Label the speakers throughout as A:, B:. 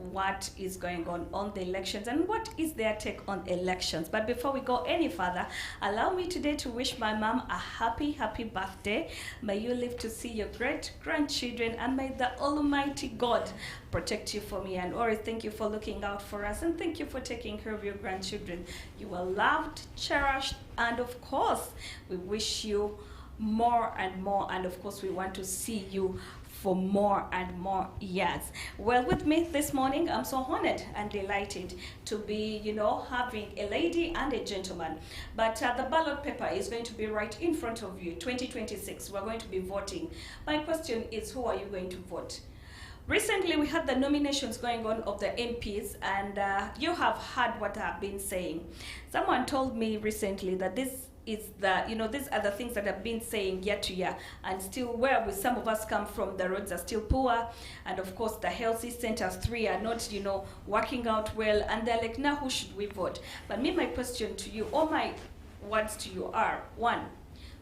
A: what is going on the elections and what is their take on elections. But before we go any further, allow me today to wish my mom a happy birthday. May you live to see your great grandchildren, and may the Almighty God protect you for me. And Ori, thank you for looking out for us, and thank you for taking care of your grandchildren. You are loved, cherished, and of course we wish you more and more, and of course we want to see you for more and more years. Well, with me this morning, I'm so honored and delighted to be, having a lady and a gentleman. But the ballot paper is going to be right in front of you. 2026, we're going to be voting. My question is, who are you going to vote? Recently, we had the nominations going on of the MPs, and you have heard what I've been saying. Someone told me recently that this is these are the things that I've been saying year to year, and still where some of us come from, the roads are still poor, and of course the healthy centers 3 are not, working out well, and they're like, now who should we vote? But my question to you, or my words to you are, 1,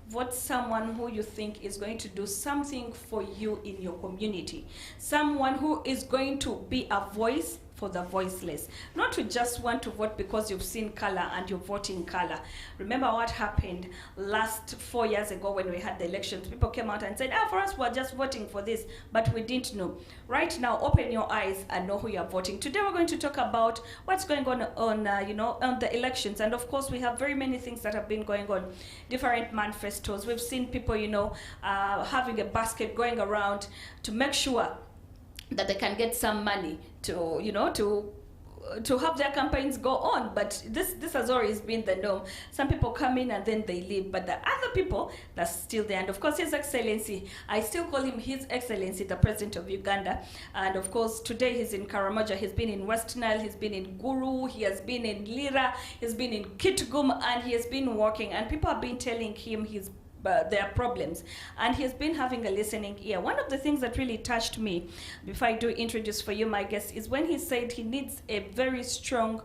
A: vote someone who you think is going to do something for you in your community. Someone who is going to be a voice for the voiceless. Not to just want to vote because you've seen color and you're voting color. Remember what happened last 4 years ago when we had the elections. People came out and said, for us, we're just voting for this, but we didn't know. Right now, open your eyes and know who you're voting. Today, we're going to talk about what's going on on the elections. And of course, we have very many things that have been going on. Different manifestos. We've seen people, having a basket going around to make sure that they can get some money to, to have their campaigns go on. But this has always been the norm. Some people come in and then they leave, but the other people, that's still there. And of course, His Excellency, I still call him His Excellency, the President of Uganda. And of course, today he's in Karamoja, he's been in West Nile, he's been in Guru, he has been in Lira, he's been in Kitgum, and he has been working. And people have been telling him their problems, and he's been having a listening ear. One of the things that really touched me, before I do introduce for you my guest, is when he said he needs a very strong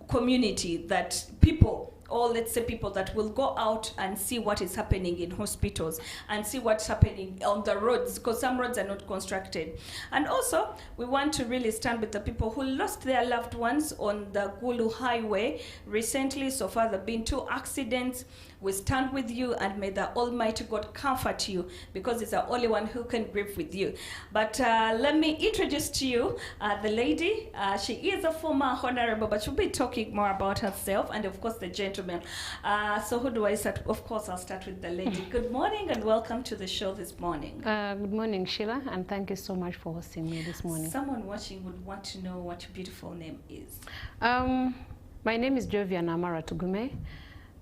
A: community, that people, or let's say people that will go out and see what is happening in hospitals and see what's happening on the roads, because some roads are not constructed. And also, we want to really stand with the people who lost their loved ones on the Gulu Highway recently. So far, there have been 2 accidents. We stand with you, and may the Almighty God comfort you, because He's the only one who can grieve with you. But let me introduce to you the lady. She is a former honorable, but she'll be talking more about herself, and of course the gentleman. So who do I start? Of course, I'll start with the lady. Good morning and welcome to the show this morning.
B: Good morning, Sheila, and thank you so much for hosting me this morning.
A: Someone watching would want to know what your beautiful name is.
B: My name is JOVIA NAMARA Tugume.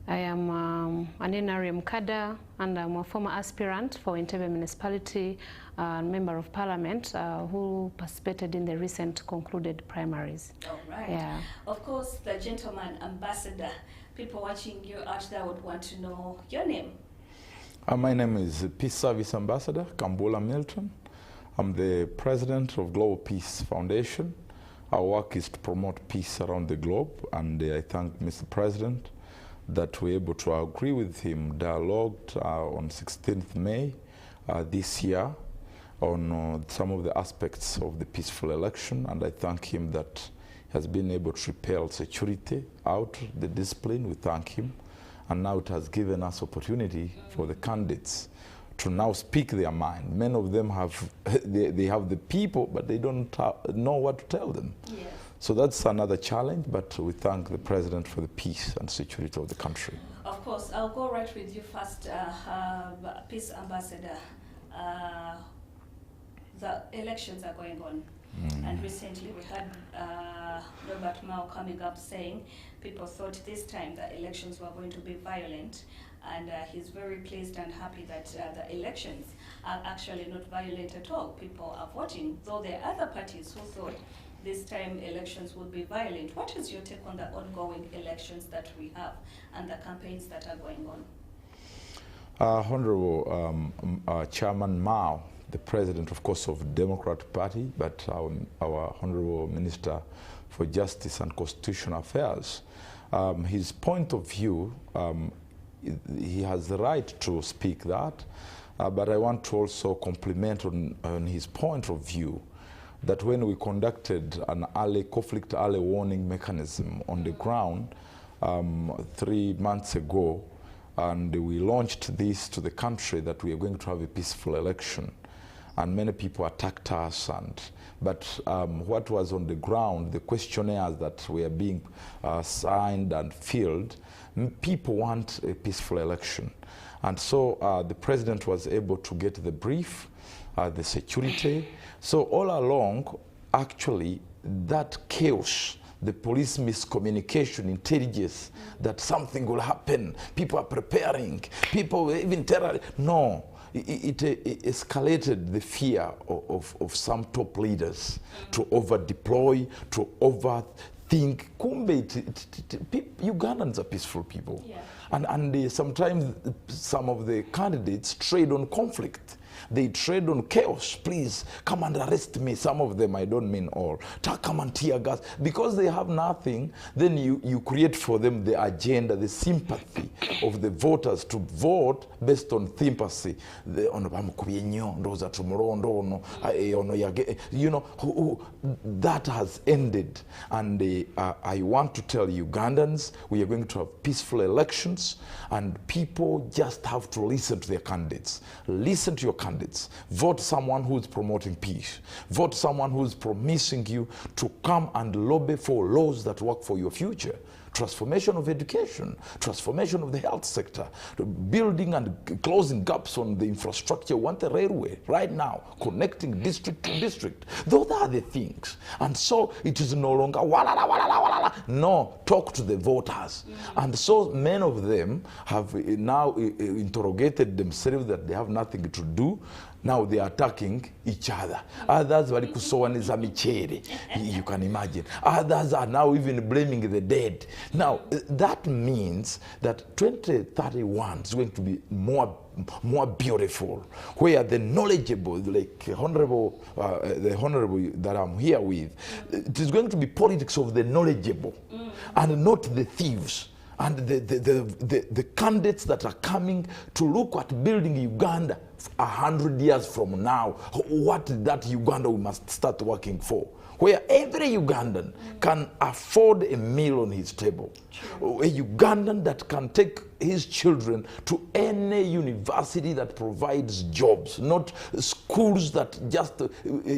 B: I am an NRM cadre, and I'm a former aspirant for Entebbe municipality, member of parliament who participated in the recent concluded primaries.
A: All right.
B: Yeah.
A: Of course, the gentleman ambassador. People watching you out there would want to know your name.
C: My name is Peace Service Ambassador KAMBULA MILTON. I'm the president of Global Peace Foundation. Our work is to promote peace around the globe, and I thank Mr. President that we're able to agree with him, dialogued on 16th May this year on some of the aspects of the peaceful election, and I thank him that he has been able to repel security out, the discipline. We thank him, and now it has given us opportunity for the candidates to now speak their mind. Many of them have, they have the people, but they don't know what to tell them. Yes. So that's another challenge, but we thank the President for the peace and security of the country.
A: Of course, I'll go right with you first, Peace Ambassador. The elections are going on, and recently we had Robert Mao coming up saying people thought this time the elections were going to be violent, and he's very pleased and happy that the elections are actually not violent at all. People are voting, though there are other parties who thought this time elections would be violent. What is your take on the ongoing elections that we have and the campaigns that are going on?
C: Honorable Chairman Mao, the President, of course, of the Democratic Party, but our Honorable Minister for Justice and Constitutional Affairs, his point of view, he has the right to speak that, but I want to also compliment on his point of view that when we conducted an conflict early warning mechanism on the ground 3 months ago, and we launched this to the country that we are going to have a peaceful election. And many people attacked us, but what was on the ground, the questionnaires that were being signed and filled, people want a peaceful election. And so the president was able to get the brief, the security. So all along, actually, that chaos, the police miscommunication, intelligence, that something will happen, people are preparing, people even terror. No, it escalated the fear of some top leaders to over-deploy, to overthink. Kumbe, Ugandans are peaceful people. Yeah. And sometimes some of the candidates trade on conflict. They trade on chaos. Please come and arrest me. Some of them, I don't mean all. Come and tear gas. Because they have nothing, then you create for them the agenda, the sympathy of the voters to vote based on sympathy. You know, that has ended. And I want to tell Ugandans, we are going to have peaceful elections, and people just have to listen to their candidates. Listen to your candidates. Vote someone who is promoting peace. Vote someone who is promising you to come and lobby for laws that work for your future. Transformation of education, transformation of the health sector, building and closing gaps on the infrastructure. We want a railway right now, connecting district to district. Those are the things. And so it is no longer, no, talk to the voters. And so many of them have now interrogated themselves that they have nothing to do. Now they are attacking each other. Others are kusowaniza michere. You can imagine. Others are now even blaming the dead. Now that means that 2031 is going to be more beautiful, where the knowledgeable, like the honorable that I'm here with, it is going to be politics of the knowledgeable and not the thieves. And the candidates that are coming to look at building Uganda 100 years from now, what is that Uganda we must start working for? Where every Ugandan can afford a meal on his table. True. A Ugandan that can take his children to any university that provides jobs, not schools that just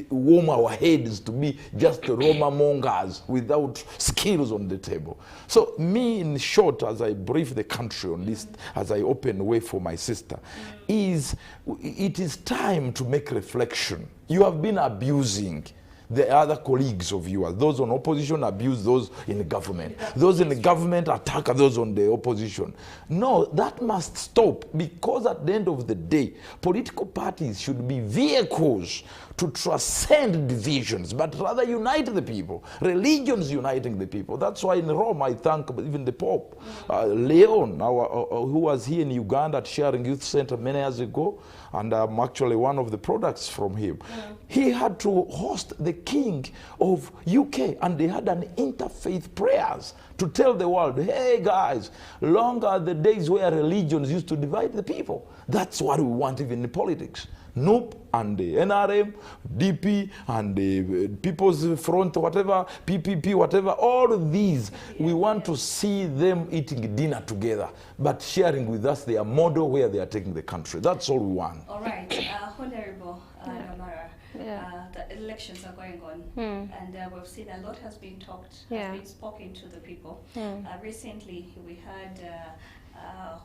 C: warm our heads to be just Roma mongers without skills on the table. So me, in short, as I brief the country on this, as I open way for my sister, it is time to make reflection. You have been abusing the other colleagues of yours. Those on opposition abuse those in the government. Those in the government attack those on the opposition. No, that must stop, because at the end of the day, political parties should be vehicles to transcend divisions, but rather unite the people. Religions uniting the people. That's why in Rome, I thank even the Pope, Leon, who was here in Uganda at Sharing Youth Center many years ago, and I'm actually one of the products from him. He had to host the King of UK, and they had an interfaith prayers to tell the world, hey guys, long are the days where religions used to divide the people. That's what we want even in politics. NUP and the NRM, DP and the People's Front, whatever, PPP, whatever, all of these, we want to see them eating dinner together, but sharing with us their model where they are taking the country. That's all we want.
A: All right, Honorable NAMARA, the elections are going on, and we've seen a lot has been talked, has been spoken to the people. Recently, we had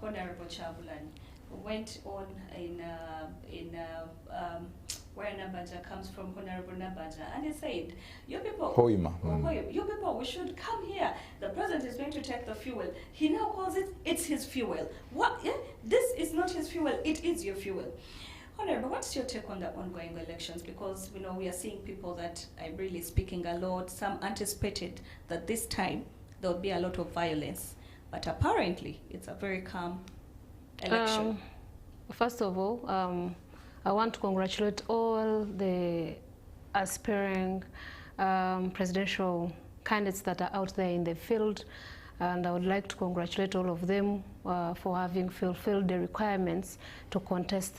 A: Honorable Chabulan went on in where Nabaja comes from, Honorable Nabaja, and he said, you people, you people, we should come here. The president is going to take the fuel. He now calls it's his fuel. What? Yeah? This is not his fuel, it is your fuel. Honorable, what's your take on the ongoing elections? Because we are seeing people that are really speaking a lot. Some anticipated that this time there would be a lot of violence, but apparently it's a very calm election.
B: First of all, I want to congratulate all the aspiring presidential candidates that are out there in the field, and I would like to congratulate all of them for having fulfilled the requirements to contest.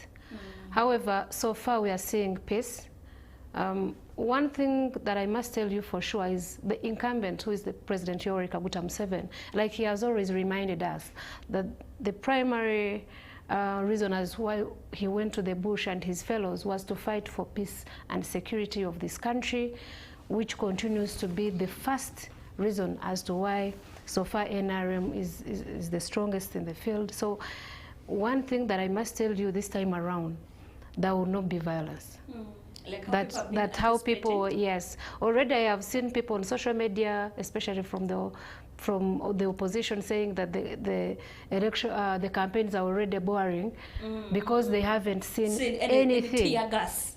B: However, so far we are seeing peace. one thing that I must tell you for sure is the incumbent, who is the President Yoweri Kaguta Museveni, like he has always reminded us that the primary reason as why he went to the bush and his fellows was to fight for peace and security of this country, which continues to be the first reason as to why so far NRM is the strongest in the field. So one thing that I must tell you this time around, there will not be violence.
A: Like
B: how people, yes. Already I have seen people on social media, especially from the opposition, saying that the election, the campaigns are already boring because they haven't seen anything.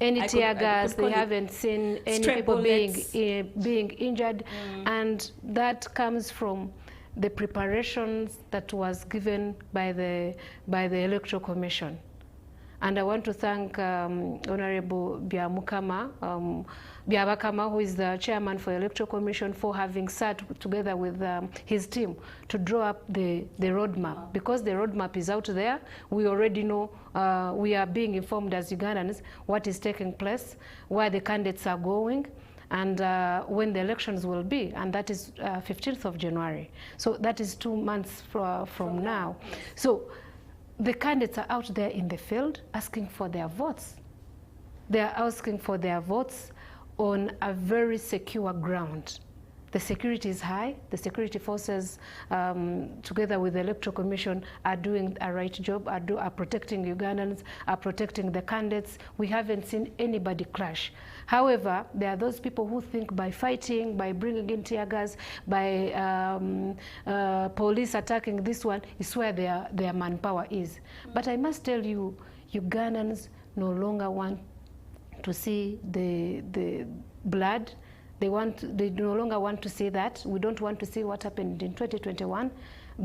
B: Any tear gas. They haven't seen any people being injured, and that comes from the preparations that was given by the Electoral Commission. And I want to thank Honorable Byabakama, who is the chairman for Electoral Commission, for having sat together with his team to draw up the roadmap. Because the roadmap is out there, we already know, we are being informed as Ugandans what is taking place, where the candidates are going, and when the elections will be, and that is 15th of January. So that is 2 months from now. So the candidates are out there in the field asking for their votes. They are asking for their votes on a very secure ground. The security is high. The security forces, together with the Electoral Commission, are doing a right job, are protecting Ugandans, are protecting the candidates. We haven't seen anybody clash. However, there are those people who think by fighting, by bringing in tear gas, by police attacking this one, is where their manpower is. But I must tell you, Ugandans no longer want to see the blood. They no longer want to see that. We don't want to see what happened in 2021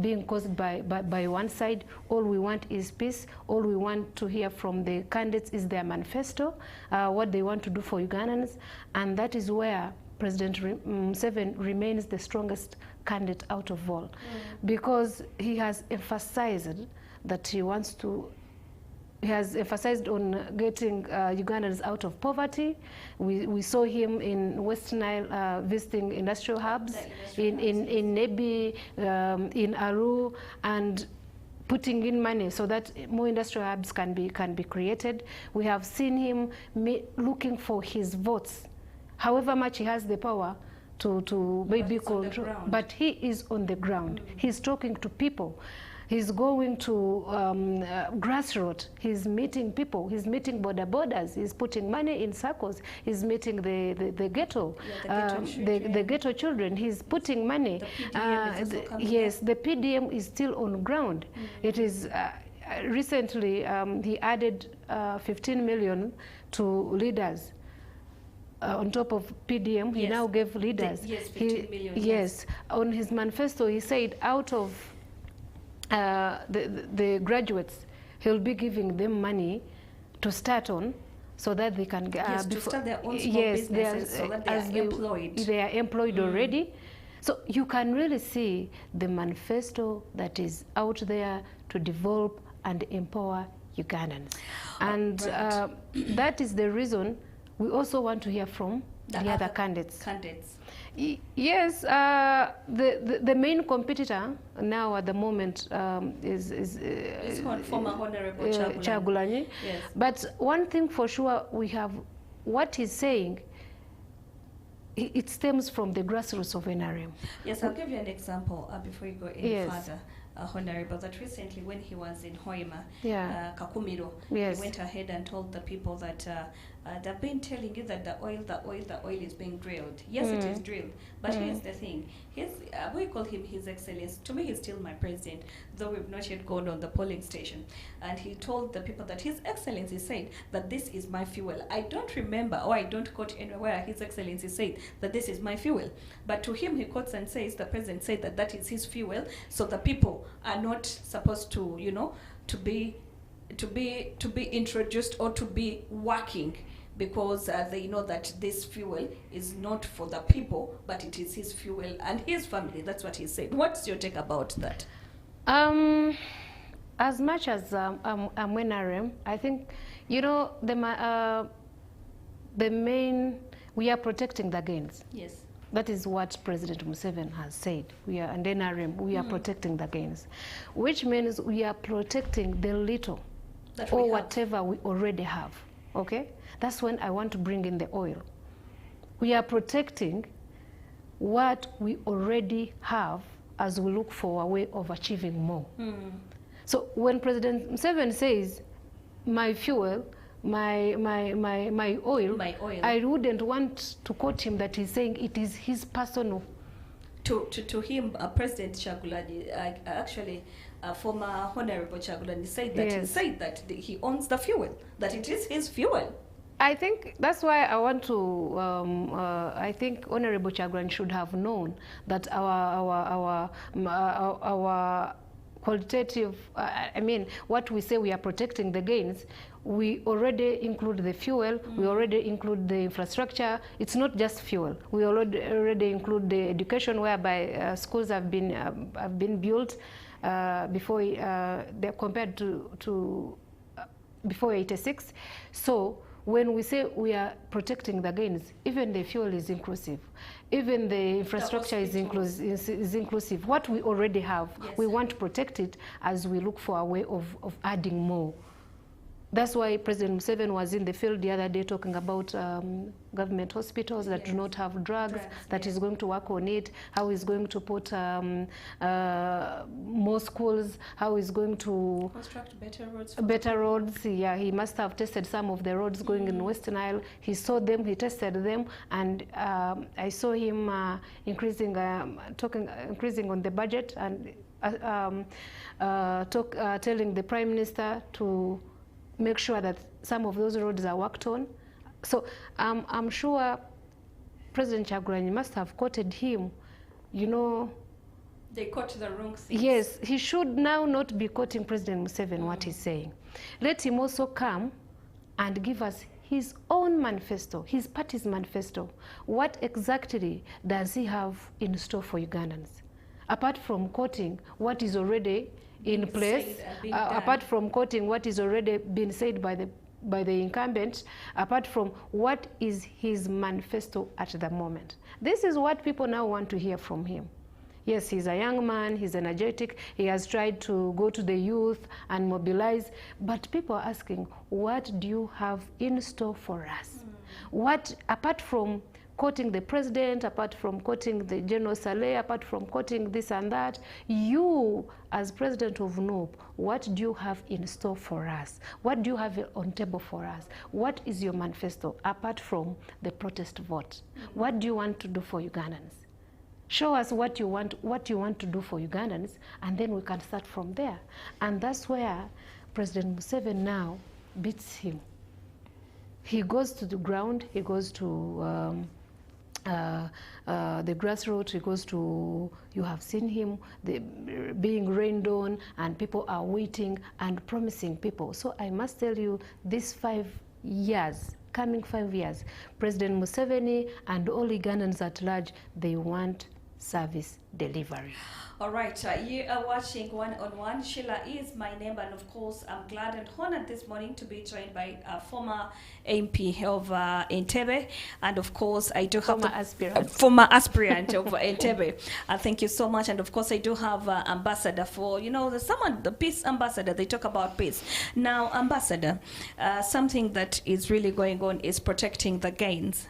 B: being caused by one side. All we want is peace. All we want to hear from the candidates is their manifesto, what they want to do for Ugandans. And that is where President Museveni remains the strongest candidate out of all. Because he has emphasized that he wants to has emphasized on getting Ugandans out of poverty. We saw him in West Nile visiting industrial hubs, in NEBBE, in Aru, and putting in money so that more industrial hubs can be created. We have seen him looking for his votes, however much he has the power to maybe control. But he is on the ground. He's talking to people. He's going to grassroots. He's meeting people. He's meeting borders. He's putting money in circles. He's meeting the ghetto, the ghetto children. He's putting money. Yes, the PDM is still on ground. It is recently he added 15 million to leaders. On top of PDM, he now gave leaders. 15 million. Yes, on his manifesto, he said out of the graduates, he'll be giving them money to start on, so that they can
A: to start their own small businesses, so that they are employed.
B: They are employed already. So you can really see the manifesto that is out there to develop and empower Ugandans. And that is the reason we also want to hear from the other candidates. Yes, the main competitor now at the moment is
A: former Honorable
B: Kyagulanyi.
A: Yes.
B: But one thing for sure, we have what he's saying, it stems from the grassroots of NRM.
A: Yes, I'll give you an example before you go any further. Honorable, that recently when he was in Hoima, Kakumiro, he went ahead and told the people that they've been telling you that the oil is being drilled. Yes, it is drilled, but here's the thing. We call him His Excellency. To me, he's still my president, though we've not yet gone on the polling station. And he told the people that His Excellency said that this is my fuel. I don't remember, or I don't quote anywhere His Excellency said that this is my fuel. But to him, he quotes and says, the president said that that is his fuel, so the people are not supposed to, you know, to be introduced or to be working, because they know that this fuel is not for the people, but it is his fuel and his family. That's what he said. What's your take about that?
B: As much as I'm NRM, I think, you know, the main We are protecting the gains.
A: Yes.
B: That is what President Museveni has said. We are, and NRM, we are protecting the gains, which means we are protecting the little or whatever we already have, okay? That's when I want to bring in the oil. We are protecting what we already have as we look for a way of achieving more. So when President Museveni says, my fuel, my oil, I wouldn't want to quote him that he's saying it is his personal.
A: To him, President Kyagulanyi, actually, former Honorable Kyagulanyi said that, he owns the fuel, that it is his fuel.
B: I think that's why I want to, I think Honorable Kyagulanyi should have known that our qualitative, I mean, what we say we are protecting the gains, we already include the fuel, we already include the infrastructure. It's not just fuel. We already include the education, whereby schools have been built before they're compared to before 86. So when we say we are protecting the gains, even the fuel is inclusive, even the infrastructure is inclusive. What we already have, we want to protect it as we look for a way of adding more. That's why President Museveni was in the field the other day talking about government hospitals that do not have drugs, that he's going to work on it, how he's going to put more schools, how he's going to
A: construct better roads.
B: Better roads, yeah. He must have tested some of the roads going in Western Isle. He saw them, he tested them, and I saw him increasing on the budget and telling the Prime Minister to make sure that some of those roads are worked on. So I'm sure President Kyagulanyi must have quoted him, you know.
A: They quote the wrong things.
B: Yes, he should now not be quoting President Museveni what he's saying. Let him also come and give us his own manifesto, his party's manifesto. What exactly does he have in store for Ugandans? Apart from quoting what is already in place, apart from quoting what is already been said by the incumbent, apart from what is his manifesto at the moment. This is what people now want to hear from him. Yes, he's a young man, he's energetic, he has tried to go to the youth and mobilize, but people are asking, what do you have in store for us? What, apart from quoting the president, apart from quoting the General Saleh, apart from quoting this and that, you, as president of NOB, what do you have in store for us? What do you have on table for us? What is your manifesto, apart from the protest vote? What do you want to do for Ugandans? Show us what you want to do for Ugandans, and then we can start from there. And that's where President Museveni now beats him. He goes to the ground, he goes to the grassroots, he goes to, you have seen him being rained on, and people are waiting and promising people. So I must tell you, these 5 years, coming 5 years, President Museveni and all Ugandans at large, they want service delivery.
A: All right, you are watching One on One. Sheila is my name, and of course, I'm glad and honored this morning to be joined by former MP of Entebbe, and of course, I do have former aspirant of Entebbe. Thank you so much, and of course, I do have ambassador for, you know, the peace ambassador. They talk about peace. Now, ambassador, something that is really going on is protecting the gains.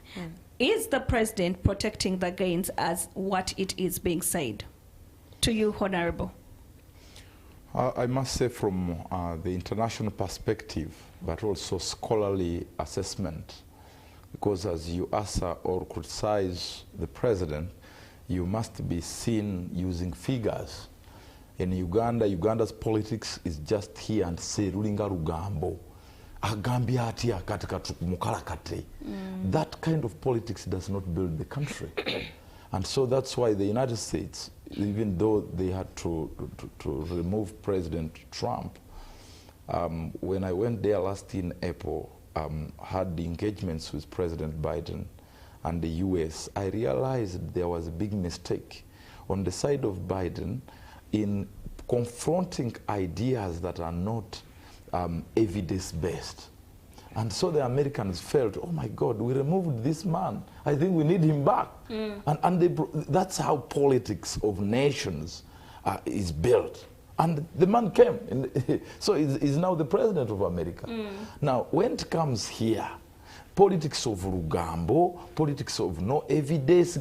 A: Is the president protecting the gains as what it is being said? To you, Honorable.
C: I must say, from the international perspective, but also scholarly assessment, because as you answer or criticize the president, you must be seen using figures. In Uganda, Uganda's politics is just here and say, rulinga rugambo. That kind of politics does not build the country. And so that's why the United States, even though they had to remove President Trump, when I went there last in April, had the engagements with President Biden and the US, I realized there was a big mistake on the side of Biden in confronting ideas that are not evidence-based. And so the Americans felt, oh my God, we removed this man. I think we need him back. That's how politics of nations is built. And the man came. So he's now the president of America. Now, when it comes here, politics of Rugambo, politics of no evidence,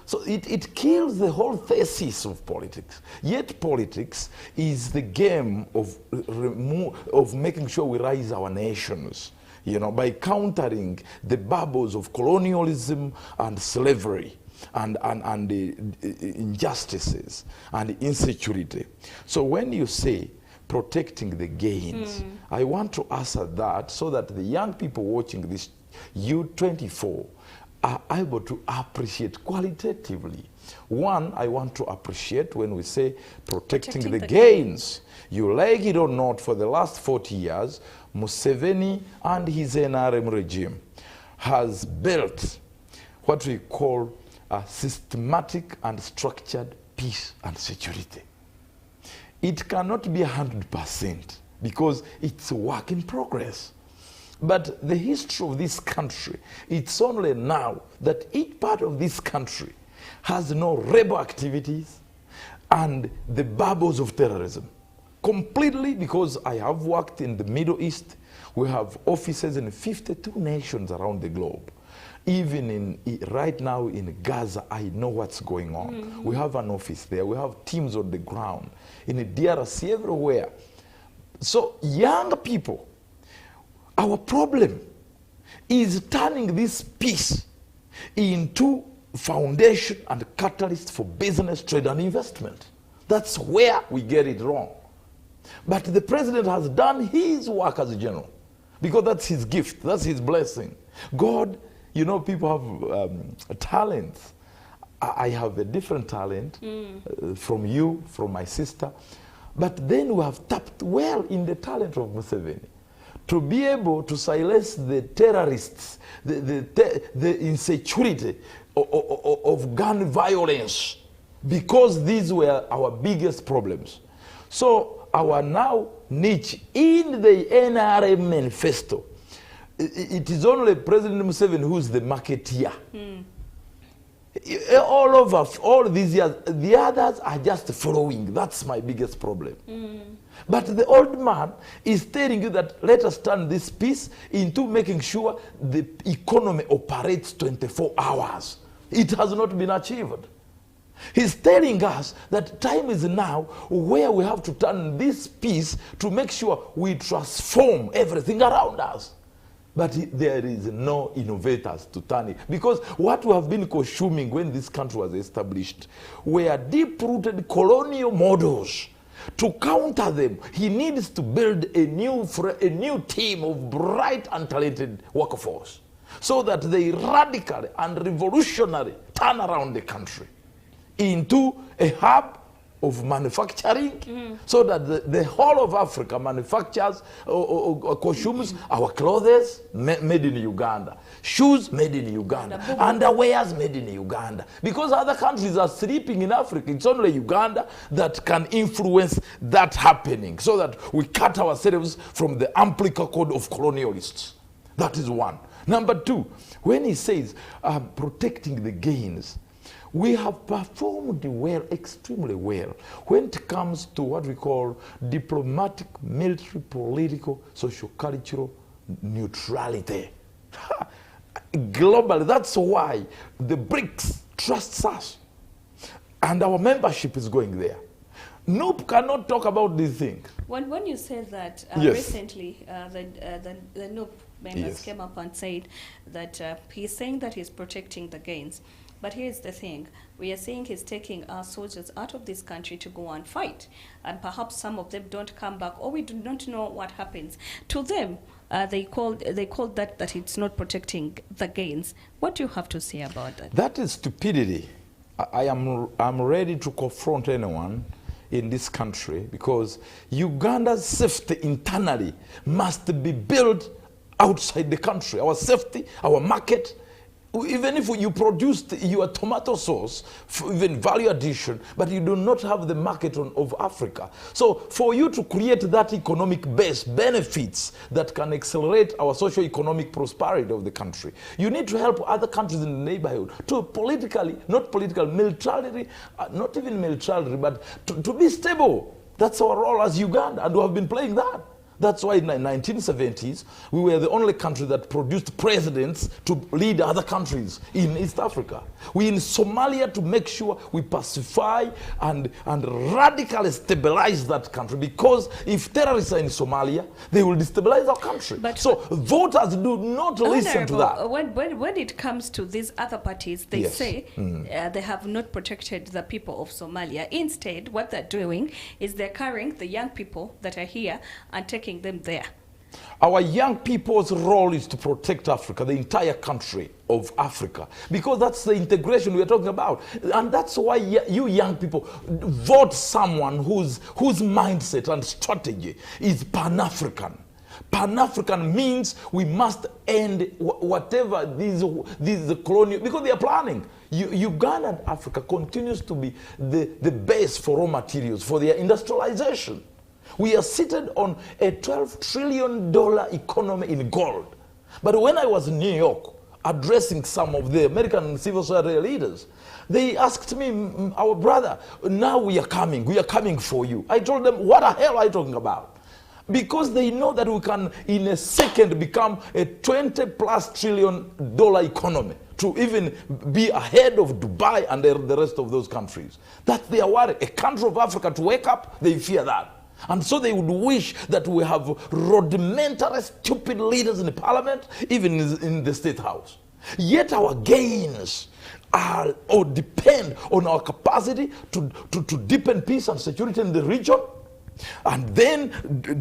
C: so it kills the whole thesis of politics. Yet politics is the game of making sure we rise our nations, you know, by countering the bubbles of colonialism and slavery and the injustices and insecurity. So when you say protecting the gains, I want to answer that so that the young people watching this U24 are able to appreciate qualitatively. One, I want to appreciate when we say protecting the gains. You like it or not, for the last 40 years, Museveni and his NRM regime has built what we call a systematic and structured peace and security. It cannot be 100% because it's a work in progress. But the history of this country, it's only now that each part of this country has no rebel activities and the bubbles of terrorism. Completely, because I have worked in the Middle East. We have offices in 52 nations around the globe. Even right now in Gaza, I know what's going on. We have an office there. We have teams on the ground. In the DRC, everywhere. So young people, our problem is turning this peace into foundation and catalyst for business, trade, and investment. That's where we get it wrong. But the president has done his work as a general, because that's his gift, that's his blessing. God, you know, people have talents. I have a different talent from you, from my sister. But then we have tapped well in the talent of Museveni to be able to silence the terrorists, the insecurity of gun violence, because these were our biggest problems. So our now niche in the NRM manifesto, it is only President Museveni who's the marketeer. All of us, all these years, the others are just following. That's my biggest problem. But the old man is telling you that let us turn this peace into making sure the economy operates 24 hours. It has not been achieved. He's telling us that time is now where we have to turn this peace to make sure we transform everything around us. But there is no innovators to turn it. Because what we have been consuming when this country was established were deep-rooted colonial models. To counter them, he needs to build a new team of bright and talented workforce so that they radically and revolutionary turn around the country into a hub of manufacturing, so that the whole of Africa manufactures or consumes our clothes made in Uganda, shoes made in Uganda, underwears made in Uganda. Because other countries are sleeping in Africa, it's only Uganda that can influence that happening, so that we cut ourselves from the umbilical cord of colonialists. That is one. Number two, when he says protecting the gains, we have performed well, extremely well, when it comes to what we call diplomatic, military, political, socio-cultural neutrality. Globally, that's why the BRICS trusts us. And our membership is going there. NUP cannot talk about these things.
A: When you say that,
C: yes.
A: Recently, the NUP members
C: Yes.
A: came up and said that he's saying that he's protecting the gains. But here's the thing, we are saying he's taking our soldiers out of this country to go and fight. And perhaps some of them don't come back, or we do not know what happens. To them, they called that it's not protecting the gains. What do you have to say about that?
C: That is stupidity. I'm ready to confront anyone in this country, because Uganda's safety internally must be built outside the country. Our safety, our market, Even if you produced your tomato sauce, even value addition, but you do not have the market of Africa. So for you to create that economic base, benefits that can accelerate our socio-economic prosperity of the country, you need to help other countries in the neighborhood to politically, not political, militarily, not even militarily, but to be stable. That's our role as Uganda, and we have been playing that. That's why in the 1970s, we were the only country that produced presidents to lead other countries in East Africa. We in Somalia to make sure we pacify and radically stabilize that country, because if terrorists are in Somalia, they will destabilize our country.
A: But
C: so voters do not listen to that.
A: When it comes to these other parties, they
C: Yes.
A: say they have not protected the people of Somalia. Instead, what they're doing is they're carrying the young people that are here and taking them there.
C: Our young people's role is to protect Africa, the entire country of Africa, because that's the integration we are talking about. And that's why you young people vote someone whose mindset and strategy is Pan-African. Pan-African means we must end whatever these colonial, because they are planning. Uganda and Africa continues to be the base for raw materials for their industrialization. We are seated on a $12 trillion economy in gold. But when I was in New York addressing some of the American civil society leaders, they asked me, our brother, now we are coming for you. I told them, what the hell are you talking about? Because they know that we can in a second become a $20+ trillion economy, to even be ahead of Dubai and the rest of those countries. That's their worry. A country of Africa to wake up, they fear that. And so they would wish that we have rudimentary, stupid leaders in the parliament, even in the state house. Yet our gains are or depend on our capacity to deepen peace and security in the region, and then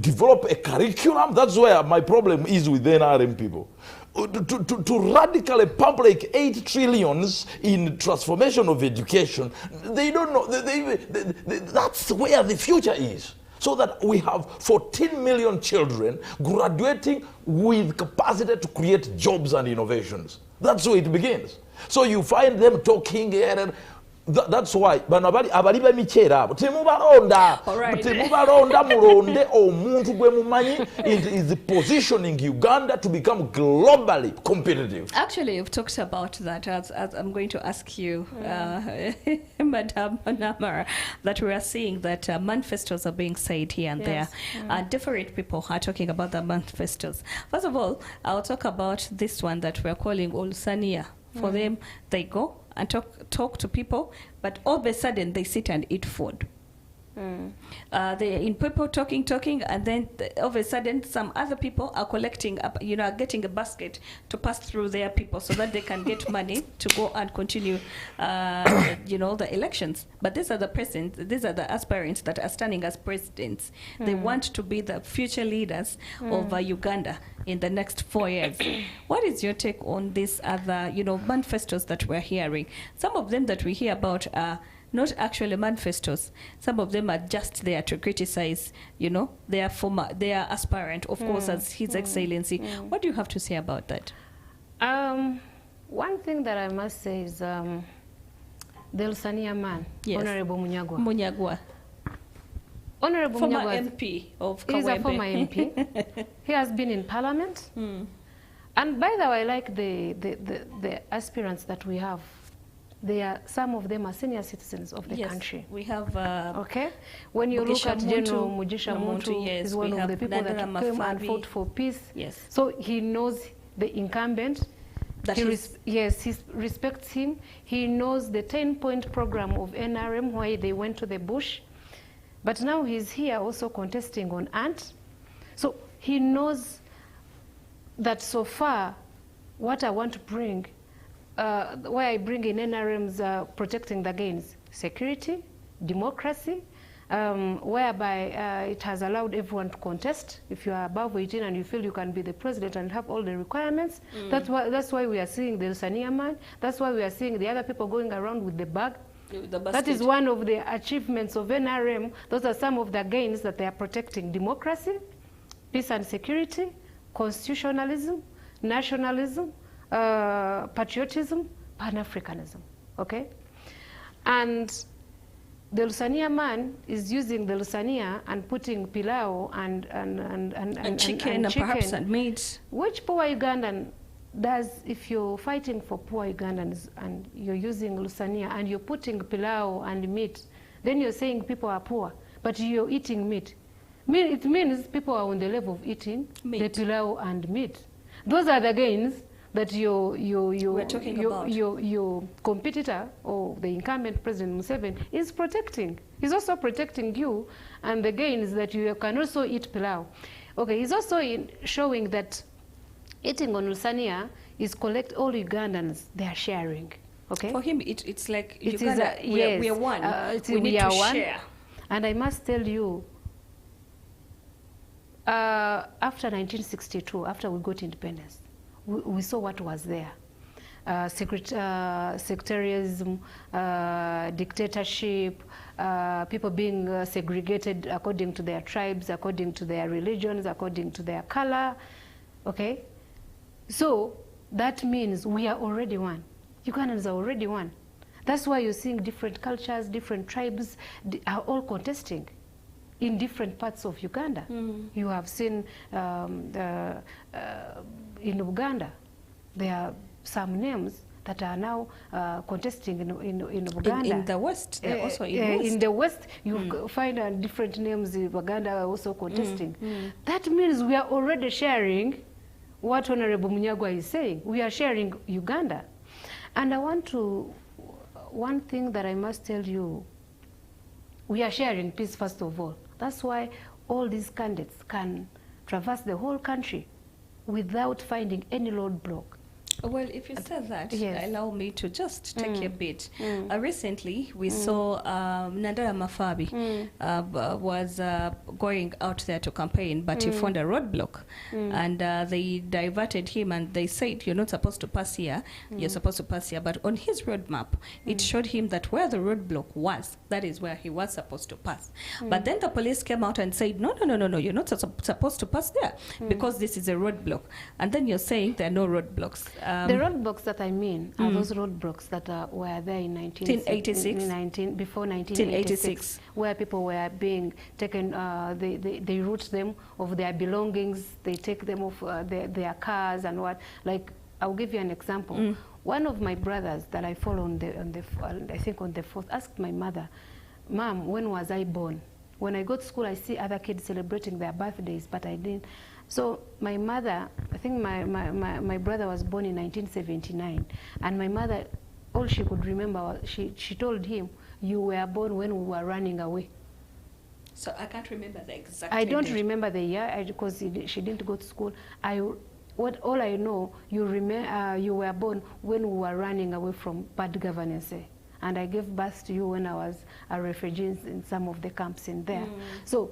C: develop a curriculum. That's where my problem is with the NRM people. To radically pump like 8 trillions in transformation of education, they don't know. That's where the future is. So that we have 14 million children graduating with capacity to create jobs and innovations. That's where it begins. So you find them talking here. That's why abali b'emikyera abo temubalonda mulonde omuntu gwe mumanyi. It is positioning Uganda to become globally competitive.
A: Actually, you've talked about that, as I'm going to ask you, Madam NAMARA, that we are seeing that manifestos are being said here and there. Different people are talking about the manifestos. First of all, I'll talk about this one that we're calling Olusania. For them, they go and talk to people, but all of a sudden they sit and eat food. They're in people talking, and then all of a sudden some other people are collecting up, are getting a basket to pass through their people so that they can get money to go and continue, the elections. But these are the aspirants that are standing as presidents. They want to be the future leaders of Uganda in the next 4 years. What is your take on these other, manifestos that we're hearing? Some of them that we hear about are not actually manifestos. Some of them are just there to criticize, their aspirant, of course, as His Excellency. What do you have to say about that?
B: One thing that I must say is the Lusania man,
A: yes.
B: Honorable Munyagwa. Honorable
A: former
B: Munyagwa
A: MP of Kawempe.
B: He's a former MP. He has been in Parliament. And by the way, I like the aspirants that we have. Some of them are senior citizens of the country.
A: We have
B: okay. When you look at General Mugisha Muntu,
A: yes,
B: he's one of the people that came and fought for peace.
A: Yes.
B: So he knows the incumbent. He respects him. He knows the 10-point program of NRM, why they went to the bush. But now he's here also contesting on ANT. So he knows that so far what I want to bring, why I bring in NRM's protecting the gains, security, democracy, whereby it has allowed everyone to contest. If you are above 18 and you feel you can be the president and have all the requirements, that's why we are seeing the Lusania man. That's why we are seeing the other people going around with the bag. That is one of the achievements of NRM. Those are some of the gains that they are protecting: democracy, peace and security, constitutionalism, nationalism, patriotism, Pan-Africanism, okay? And the Lusania man is using the Lusania and putting pilau and
A: chicken and perhaps and meat.
B: Which poor Ugandan does, if you're fighting for poor Ugandans and you're using Lusania and you're putting pilau and meat, then you're saying people are poor, but you're eating meat. It means people are on the level of eating meat. The pilau and meat. Those are the gains that your competitor or the incumbent President Museveni is protecting. He's also protecting you and the gains that you can also eat pilau. Okay, he's also showing that eating on Lusania is collect all Ugandans, they are sharing. Okay?
A: For him, it's like Uganda, we are one. We need to share.
B: And I must tell you, after 1962, after we got independence, we saw what was there. Sectarianism, dictatorship, people being segregated according to their tribes, according to their religions, according to their color. Okay? So that means we are already one. Ugandans are already one. That's why you're seeing different cultures, different tribes are all contesting in different parts of Uganda. You have seen in Uganda, there are some names that are now contesting in Uganda.
A: In the West, they're also in West.
B: In the West, you find different names in Uganda are also contesting. That means we are already sharing what Honorable Munyagwa is saying. We are sharing Uganda. And one thing that I must tell you, we are sharing peace first of all. That's why all these candidates can traverse the whole country without finding any roadblock.
A: Well, if you said that,
B: yes.
A: Allow me to just take a bit. Recently, we saw Nandara Mafabi was going out there to campaign, but he found a roadblock. And they diverted him and they said, you're not supposed to pass here, you're supposed to pass here. But on his roadmap, it showed him that where the roadblock was, that is where he was supposed to pass. But then the police came out and said, no, you're not supposed to pass there because this is a roadblock. And then you're saying there are no roadblocks.
B: The roadblocks that I mean are those roadblocks that were there in 1986, before 1986, where people were being taken, they root them of their belongings, they take them off their cars and what. Like, I'll give you an example. One of my brothers that I follow I think on the 4th, asked my mother, Mom, when was I born? When I go to school, I see other kids celebrating their birthdays, but I didn't. So my mother, I think my brother was born in 1979, and my mother, all she could remember was she told him, you were born when we were running away.
A: So I can't remember the exact
B: I don't remember the year because she didn't go to school. All I know, you were born when we were running away from bad governance. And I gave birth to you when I was a refugee in some of the camps in there. So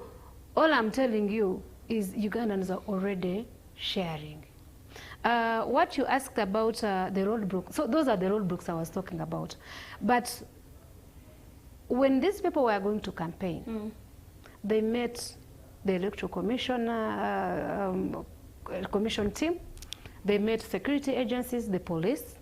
B: all I'm telling you is Ugandans are already sharing. What you asked about the roadblocks, so those are the roadblocks I was talking about. But when these people were going to campaign, they met the electoral commission team, they met security agencies, the police,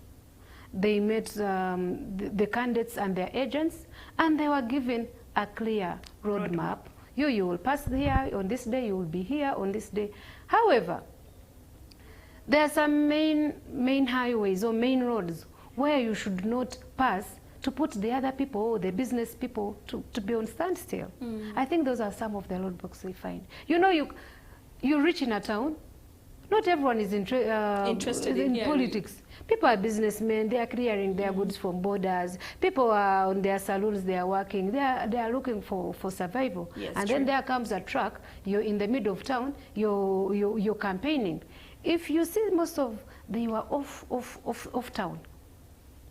B: they met the candidates and their agents, and they were given a clear roadmap. You will pass here, on this day you will be here, on this day. However, there are some main highways or main roads where you should not pass to put the other people, the business people, to be on standstill. I think those are some of the roadblocks we find. You know, you reach in a town, not everyone is interested in politics. People are businessmen, they are clearing their goods from borders. People are on their saloons, they are working, they are looking for survival.
A: Yes,
B: and
A: true.
B: then there comes a truck, you're in the middle of town, you're campaigning. If you see most of, they were off town.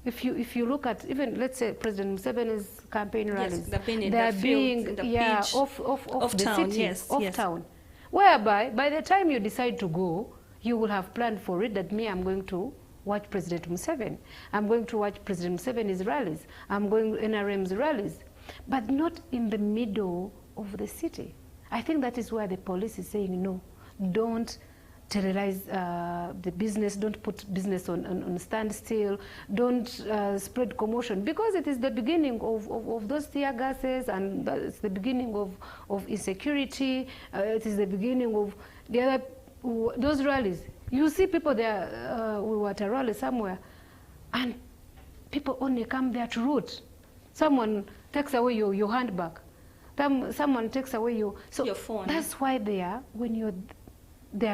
B: If you look at even, let's say, President Museveni's campaign rallies,
A: they are being
B: off the
A: town,
B: city, off town. Whereby, by the time you decide to go, you will have planned for it that I'm going to watch President Museveni. I'm going to watch President Museveni's rallies. I'm going to NRM's rallies. But not in the middle of the city. I think that is where the police is saying, no, don't terrorize the business, don't put business on standstill, don't spread commotion, because it is the beginning of those tear gases, and it's the beginning of insecurity. It is the beginning of the other, those rallies. You see people there, we were at a rally somewhere, and people only come there to root. Someone takes away your handbag. Someone takes away your
A: phone.
B: That's why they are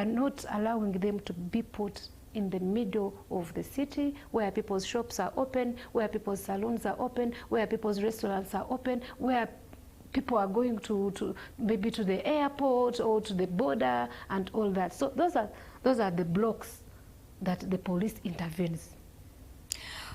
B: not allowing them to be put in the middle of the city, where people's shops are open, where people's salons are open, where people's restaurants are open, where people are going to maybe to the airport or to the border and all that. So those are the blocks that the police intervenes.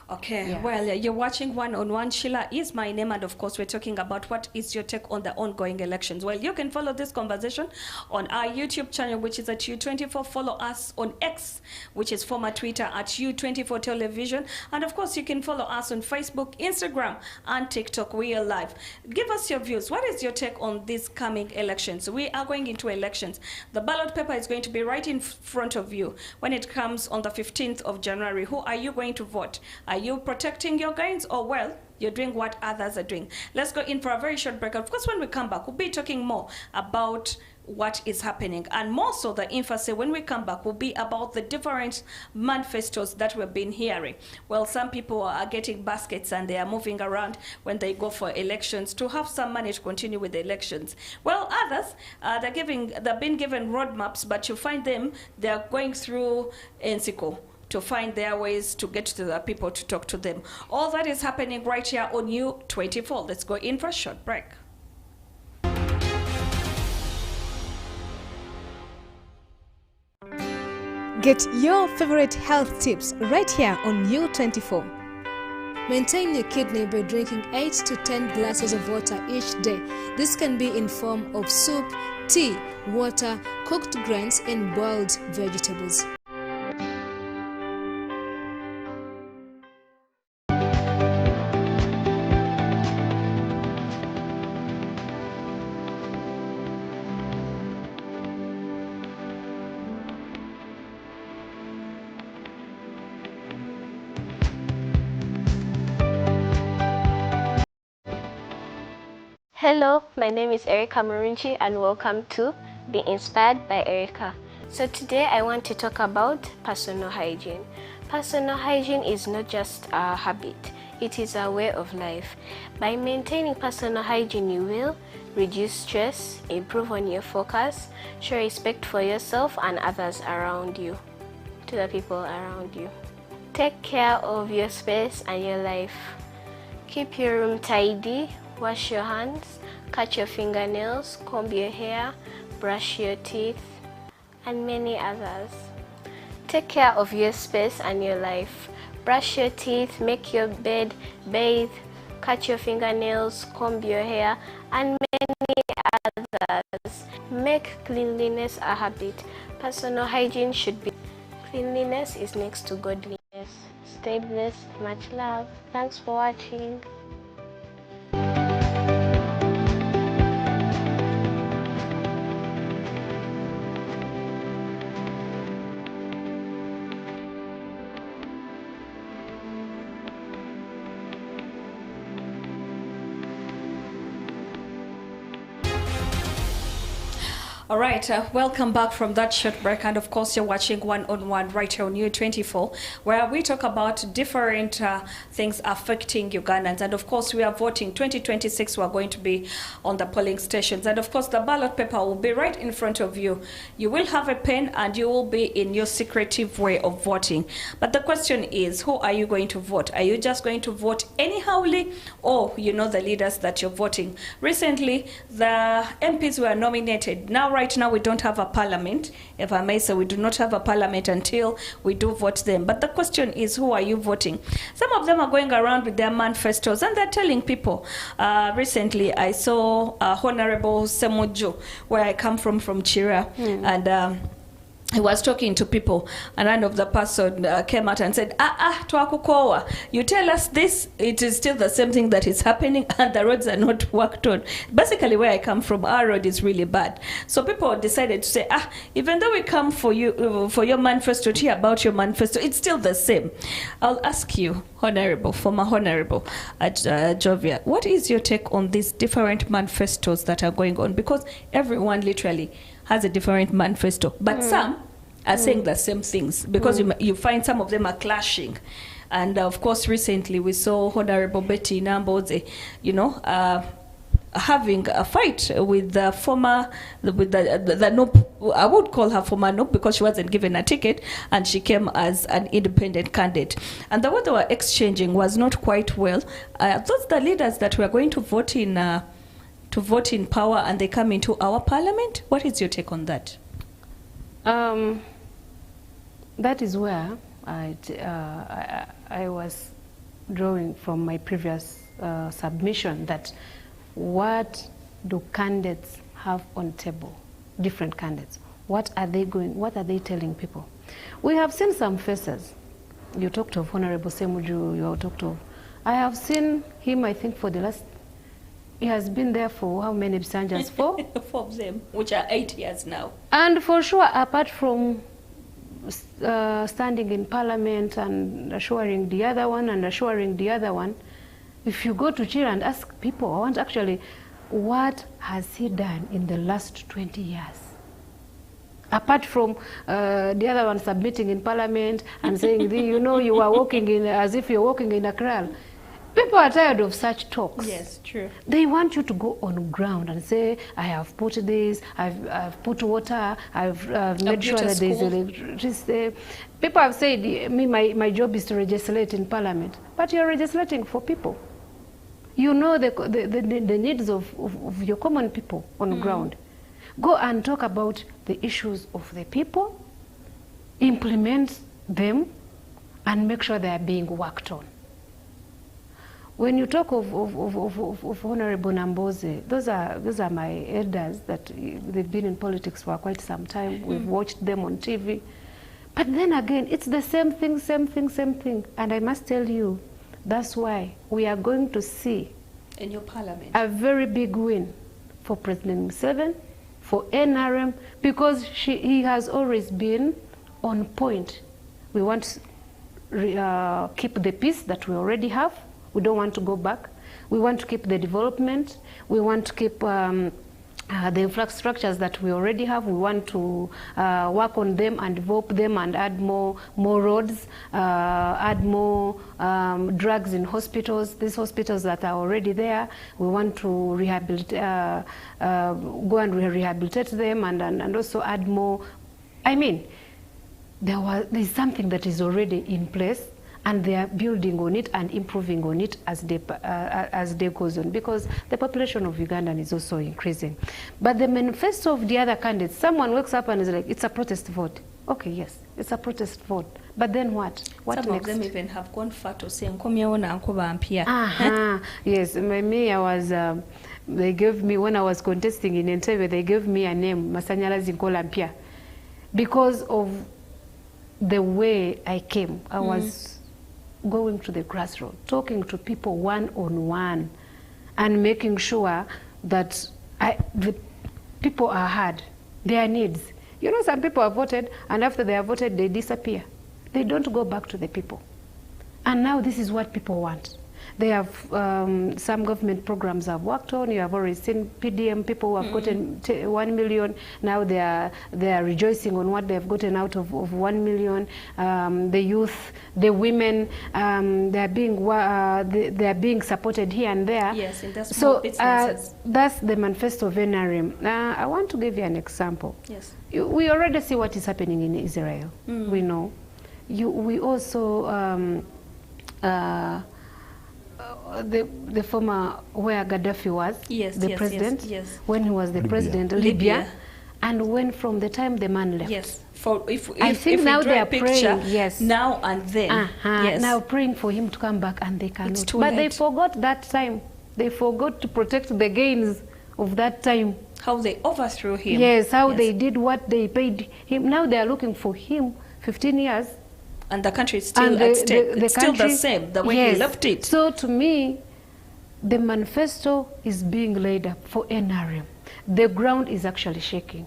A: Okay,
B: Yeah.
A: well, you're watching One on One. Sheila is my name, and of course, we're talking about what is your take on the ongoing elections. Well, you can follow this conversation on our YouTube channel, which is at U24. Follow us on X, which is former Twitter, at U24 Television. And of course, you can follow us on Facebook, Instagram, and TikTok. We are live. Give us your views. What is your take on these coming elections? We are going into elections. The ballot paper is going to be right in front of you when it comes on the 15th of January. Who are you going to vote? Are you protecting your gains, or, well, you're doing what others are doing? Let's go in for a very short break. Of course, when we come back, we'll be talking more about what is happening, and more so the emphasis when we come back will be about the different manifestos that we've been hearing. Well, some people are getting baskets and they are moving around when they go for elections to have some money to continue with the elections. Well, others, they've been given roadmaps, but you find them, they're going through NCCO to find their ways to get to the people to talk to them. All that is happening right here on U24. Let's go in for a short break.
D: Get your favorite health tips right here on U24. Maintain your kidney by drinking 8 to 10 glasses of water each day. This can be in form of soup, tea, water, cooked grains, and boiled vegetables.
E: Hello, my name is Erica Murunchi and welcome to Be Inspired by Erica. So today I want to talk about personal hygiene. Personal hygiene is not just a habit, it is a way of life. By maintaining personal hygiene, you will reduce stress, improve on your focus, show respect for yourself and others around you, to the people around you. Take care of your space and your life. Keep your room tidy. Wash your hands, cut your fingernails, comb your hair, brush your teeth, and many others. Take care of your space and your life. Brush your teeth, make your bed, bathe, cut your fingernails, comb your hair, and many others. Make cleanliness a habit. Personal hygiene should be. Cleanliness is next to godliness. Stay blessed. Much love. Thanks for watching.
A: All right, welcome back from that short break, and of course you're watching One on One right here on U24, where we talk about different things affecting Ugandans. And of course we are voting 2026. We're going to be on the polling stations, and of course the ballot paper will be right in front of you. You will have a pen and you will be in your secretive way of voting. But the question is, who are you going to vote? Are you just going to vote anyhowly, or you know the leaders that you're voting? Recently the MPs were nominated. Right now we don't have a parliament. If I may say, we do not have a parliament until we do vote them. But the question is, who are you voting? Some of them are going around with their manifestos and they're telling people. Recently I saw Honorable Semoju, where I come from Chira, and he was talking to people, and one of the person came out and said, twakukowa, you tell us this, it is still the same thing that is happening, and the roads are not worked on. Basically, where I come from, our road is really bad. So people decided to say, even though we come for you, for your manifesto, to hear about your manifesto, it's still the same. I'll ask you, Honorable, former Honorable at Jovia, what is your take on these different manifestos that are going on? Because everyone literally has a different manifesto, but some are saying the same things, because you find some of them are clashing. And of course, recently we saw Honorable Betty Namboze, you know, having a fight with the former, with the NOP, I would call her former NOP, because she wasn't given a ticket and she came as an independent candidate. And the way they were exchanging was not quite well. Those the leaders that were going to vote in power, and they come into our parliament. What is your take on that?
B: That is where I was drawing from my previous submission, that what do candidates have on table, different candidates? What are they telling people? We have seen some faces. You talked of Honorable Semuju, you talked of, I have seen him, I think, for the last, he has been there for how many Bisanjas? 4?
A: 4 of them, which are 8 years now.
B: And for sure, apart from standing in parliament and assuring the other one and assuring the other one, if you go to Chile and ask people, I want actually, what has he done in the last 20 years? Apart from the other one submitting in parliament and saying, you know, you are walking in, as if you're walking in a kraal. People are tired of such talks.
A: Yes, true.
B: They want you to go on ground and say, I have put this, I've put water, I've made sure that there's electricity. People have said, me, my job is to legislate in parliament. But you're legislating for people. You know the needs of your common people on ground. Go and talk about the issues of the people, implement them, and make sure they are being worked on. When you talk of Honorable Namboze, those are my elders that they've been in politics for quite some time. We've watched them on TV. But then again, it's the same thing, same thing, same thing. And I must tell you, that's why we are going to see
A: in your parliament
B: a very big win for President Museveni, for NRM, because he has always been on point. We want to keep the peace that we already have. We don't want to go back. We want to keep the development. We want to keep the infrastructures that we already have. We want to work on them and develop them and add more roads, add more drugs in hospitals. These hospitals that are already there, we want to rehabilitate, go and rehabilitate them and also add more. I mean, there's something that is already in place, and they are building on it and improving on it as day goes on, because the population of Uganda is also increasing. But the manifesto of the other candidates, someone wakes up and is like, it's a protest vote. Okay, yes, it's a protest vote. But then what? What
A: Some
B: next?
A: of them even have gone far to say,
B: yes, me, I was, they gave me, when I was contesting in Entebbe, they gave me a name, Masanyalazi Nkolampia, because of the way I came. I was going to the grassroots, talking to people one-on-one, and making sure that the people are heard, their needs. You know, some people are voted, and after they are voted, they disappear. They don't go back to the people. And now this is what people want. They have, some government programs have worked on. You have already seen PDM, people who have gotten 1 million. Now they are rejoicing on what they have gotten out of 1 million. The youth, the women, they are being supported here and there.
A: Yes, in the small businesses.
B: That's the manifesto of NRM. I want to give you an example.
A: Yes.
B: We already see what is happening in Israel. We know. We also the former, where Gaddafi was, the president, when he was the president, Libya, and when from the time the man left.
A: Yes.
B: I think now they are praying, yes.
A: Now and then. Yes.
B: Now praying for him to come back, and they cannot.
A: It's too
B: but
A: late.
B: They forgot that time. They forgot to protect the gains of that time.
A: How they overthrew him.
B: Yes, how they did what they paid him. Now they are looking for him 15 years.
A: And the country is still at stake. It's still the same, the way he left it.
B: So to me, the manifesto is being laid up for NRM. The ground is actually shaking.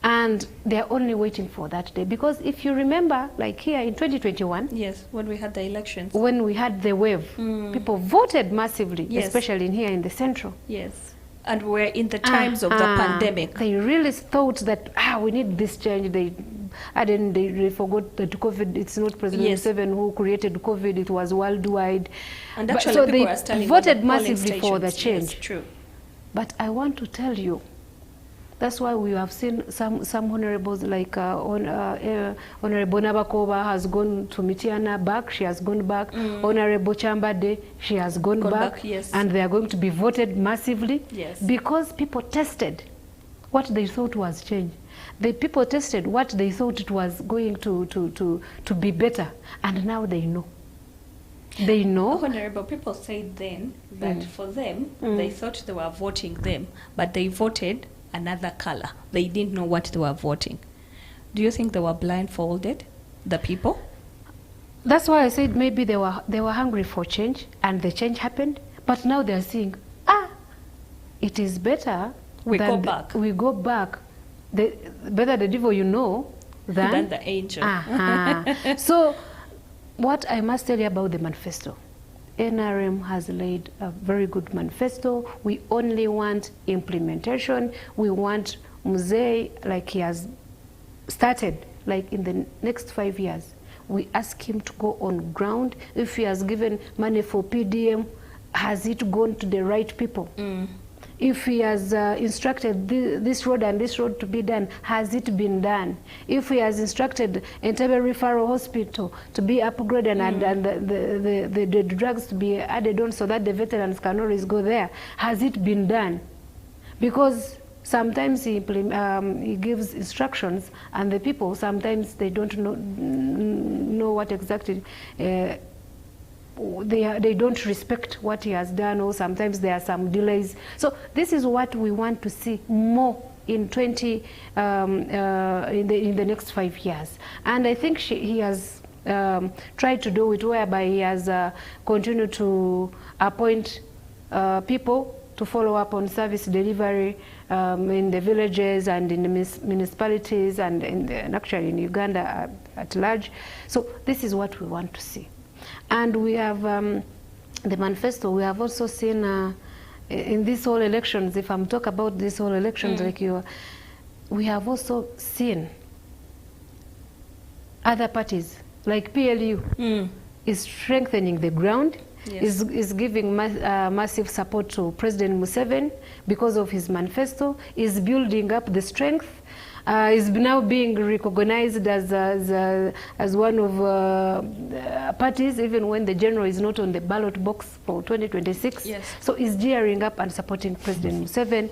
B: And they're only waiting for that day. Because if you remember, like here in 2021.
A: Yes, when we had the elections.
B: When we had the wave, people voted massively, especially here in the central.
A: Yes. And we're in the times of the pandemic.
B: They really thought that, we need this change. They forgot that COVID, it's not President Museveni who created COVID, it was worldwide.
A: And actually
B: so
A: people
B: they
A: are standing
B: voted massively for the change.
A: Yes, true.
B: But I want to tell you, that's why we have seen some honorables like Honorable Nabakova has gone to Mitiana back, she has gone back. Honorable Chambade, she has gone back. Yes. And they are going to be voted massively because people tested what they thought was change. The people tested what they thought it was going to be better, and now they know. They know.
A: Honorable, people said then that for them, they thought they were voting them, but they voted another color. They didn't know what they were voting. Do you think they were blindfolded, the people?
B: That's why I said maybe they were hungry for change, and the change happened. But now they're seeing, it is better.
A: We go back.
B: We go back. Better the devil you know
A: than the angel.
B: So, what I must tell you about the manifesto. NRM has laid a very good manifesto. We only want implementation. We want Mzee, like he has started, like in the next 5 years. We ask him to go on ground. If he has given money for PDM, has it gone to the right people? If he has instructed this road and this road to be done, has it been done? If he has instructed Entebbe Referral Hospital to be upgraded and the drugs to be added on so that the veterans can always go there, has it been done? Because sometimes he gives instructions and the people, sometimes they don't know what exactly they don't respect what he has done, or sometimes there are some delays. So this is what we want to see more in in the next 5 years. And I think he has tried to do it whereby he has continued to appoint people to follow up on service delivery in the villages and in the municipalities and actually in Uganda at large. So this is what we want to see. And we have the manifesto. We have also seen in these whole elections, if I'm talking about these whole elections like we have also seen other parties like PLU is strengthening the ground, is giving massive support to President Museveni because of his manifesto, is building up the strength. Is now being recognized as one of parties, even when the general is not on the ballot box for 2026. So is gearing up and supporting President Museveni.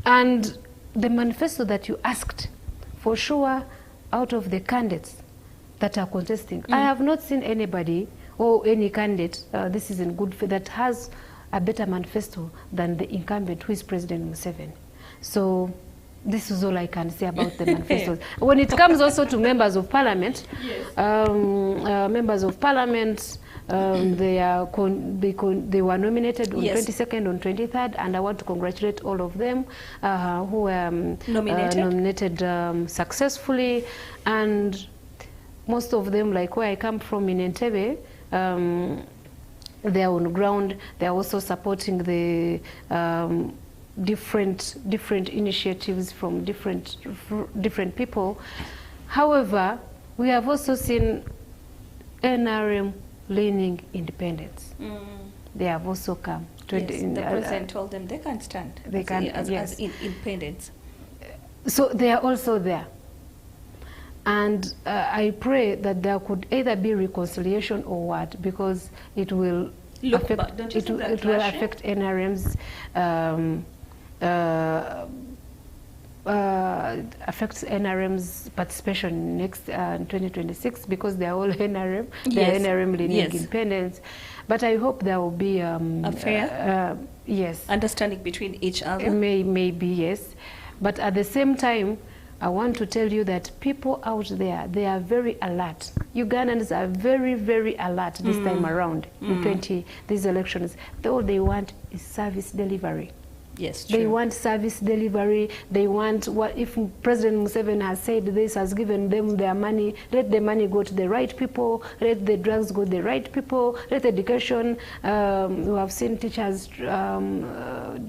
B: And the manifesto that you asked, for sure, out of the candidates that are contesting, I have not seen anybody or any candidate, this is in good faith, that has a better manifesto than the incumbent, who is President Museveni. So this is all I can say about the manifestos. When it comes also to members of parliament, members of parliament, they were nominated on 22nd, on 23rd, and I want to congratulate all of them who were nominated successfully. And most of them, like where I come from in Entebbe, they are on ground. They are also supporting the different initiatives from different people. However, we have also seen NRM leaning independence. They have also come.
A: The president told them they can't stand as independents.
B: So they are also there. And I pray that there could either be reconciliation or what, because it will affect NRM's affects NRM's participation next 2026, because they are all NRM. They are NRM leaning independence. But I hope there will be a
A: fair understanding between each other.
B: Maybe yes. But at the same time, I want to tell you that people out there, they are very alert. Ugandans are very, very alert this time around in these elections. All they want is service delivery.
A: Yes, true.
B: They want service delivery. They want, what if President Museveni has said this, has given them their money, let the money go to the right people, let the drugs go to the right people, let education, we have seen teachers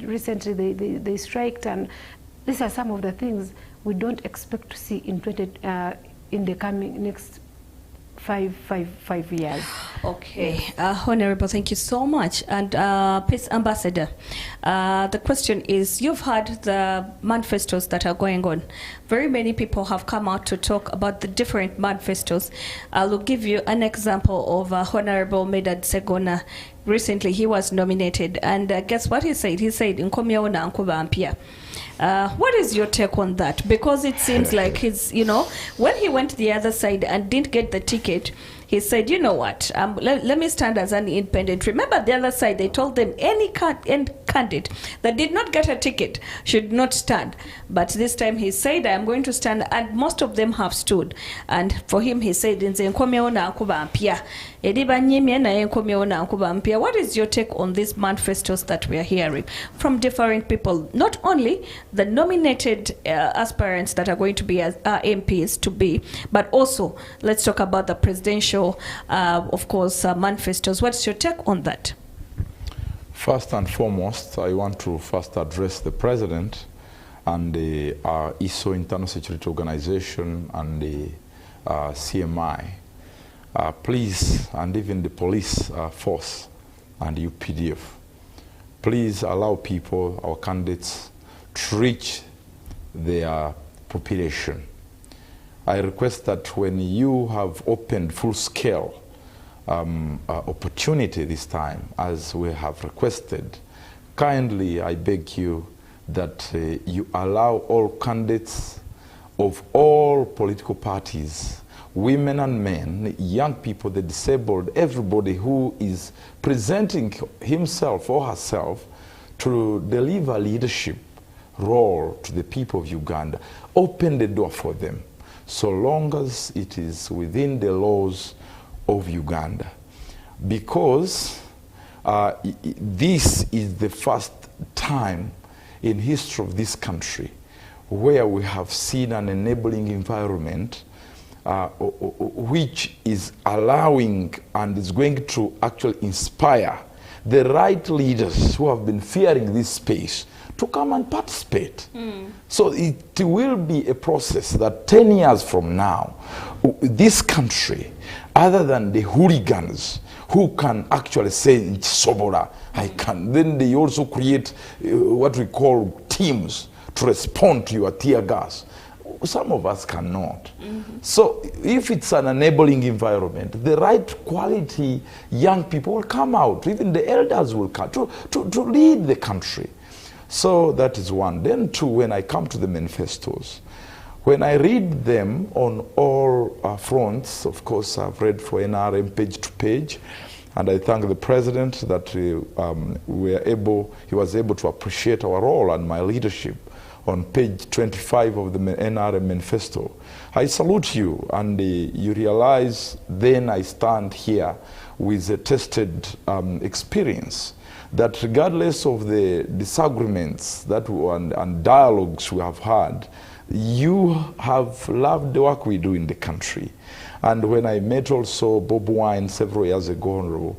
B: recently, they striked, and these are some of the things we don't expect to see in the coming next five years.
A: Okay, Honorable, thank you so much. And Peace Ambassador, the question is, you've heard the manifestos that are going on. Very many people have come out to talk about the different manifestos. I'll give you an example of Honorable Medad Segona. Recently, he was nominated, and guess what he said? He said, "Nkomyewo na nkuba mpya." What is your take on that? Because it seems like he's, you know, when he went to the other side and didn't get the ticket, he said, you know what, let me stand as an independent. Remember the other side, they told them any candidate that did not get a ticket should not stand. But this time he said, I am going to stand, and most of them have stood. And for him, he said, what is your take on these manifestos that we are hearing from different people? Not only the nominated aspirants that are going to be MPs to be, but also let's talk about the presidential, of course, manifestos. What's your take on that?
C: First and foremost, I want to first address the President and the ISO Internal Security Organization and the CMI. Please, and even the police force and UPDF, please allow people, our candidates, to reach their population. I request that when you have opened full-scale opportunity this time, as we have requested, kindly I beg you that you allow all candidates of all political parties, women and men, young people, the disabled, everybody who is presenting himself or herself to deliver leadership role to the people of Uganda. Open the door for them, so long as it is within the laws of Uganda. Because this is the first time in history of this country where we have seen an enabling environment which is allowing and is going to actually inspire the right leaders who have been fearing this space to come and participate. So it will be a process that 10 years from now, this country, other than the hooligans who can actually say, Sobora, I can, then they also create what we call teams to respond to your tear gas. Some of us cannot. So if it's an enabling environment, the right quality young people will come out, even the elders will come to lead the country. So that is one. Then two, when I come to the manifestos, when I read them on all fronts, of course I've read for NRM page to page, and I thank the President that he was able to appreciate our role and my leadership on page 25 of the NRM manifesto. I salute you, and you realize then I stand here with a tested experience that regardless of the disagreements that and dialogues we have had, you have loved the work we do in the country. And when I met also Bob Wine several years ago,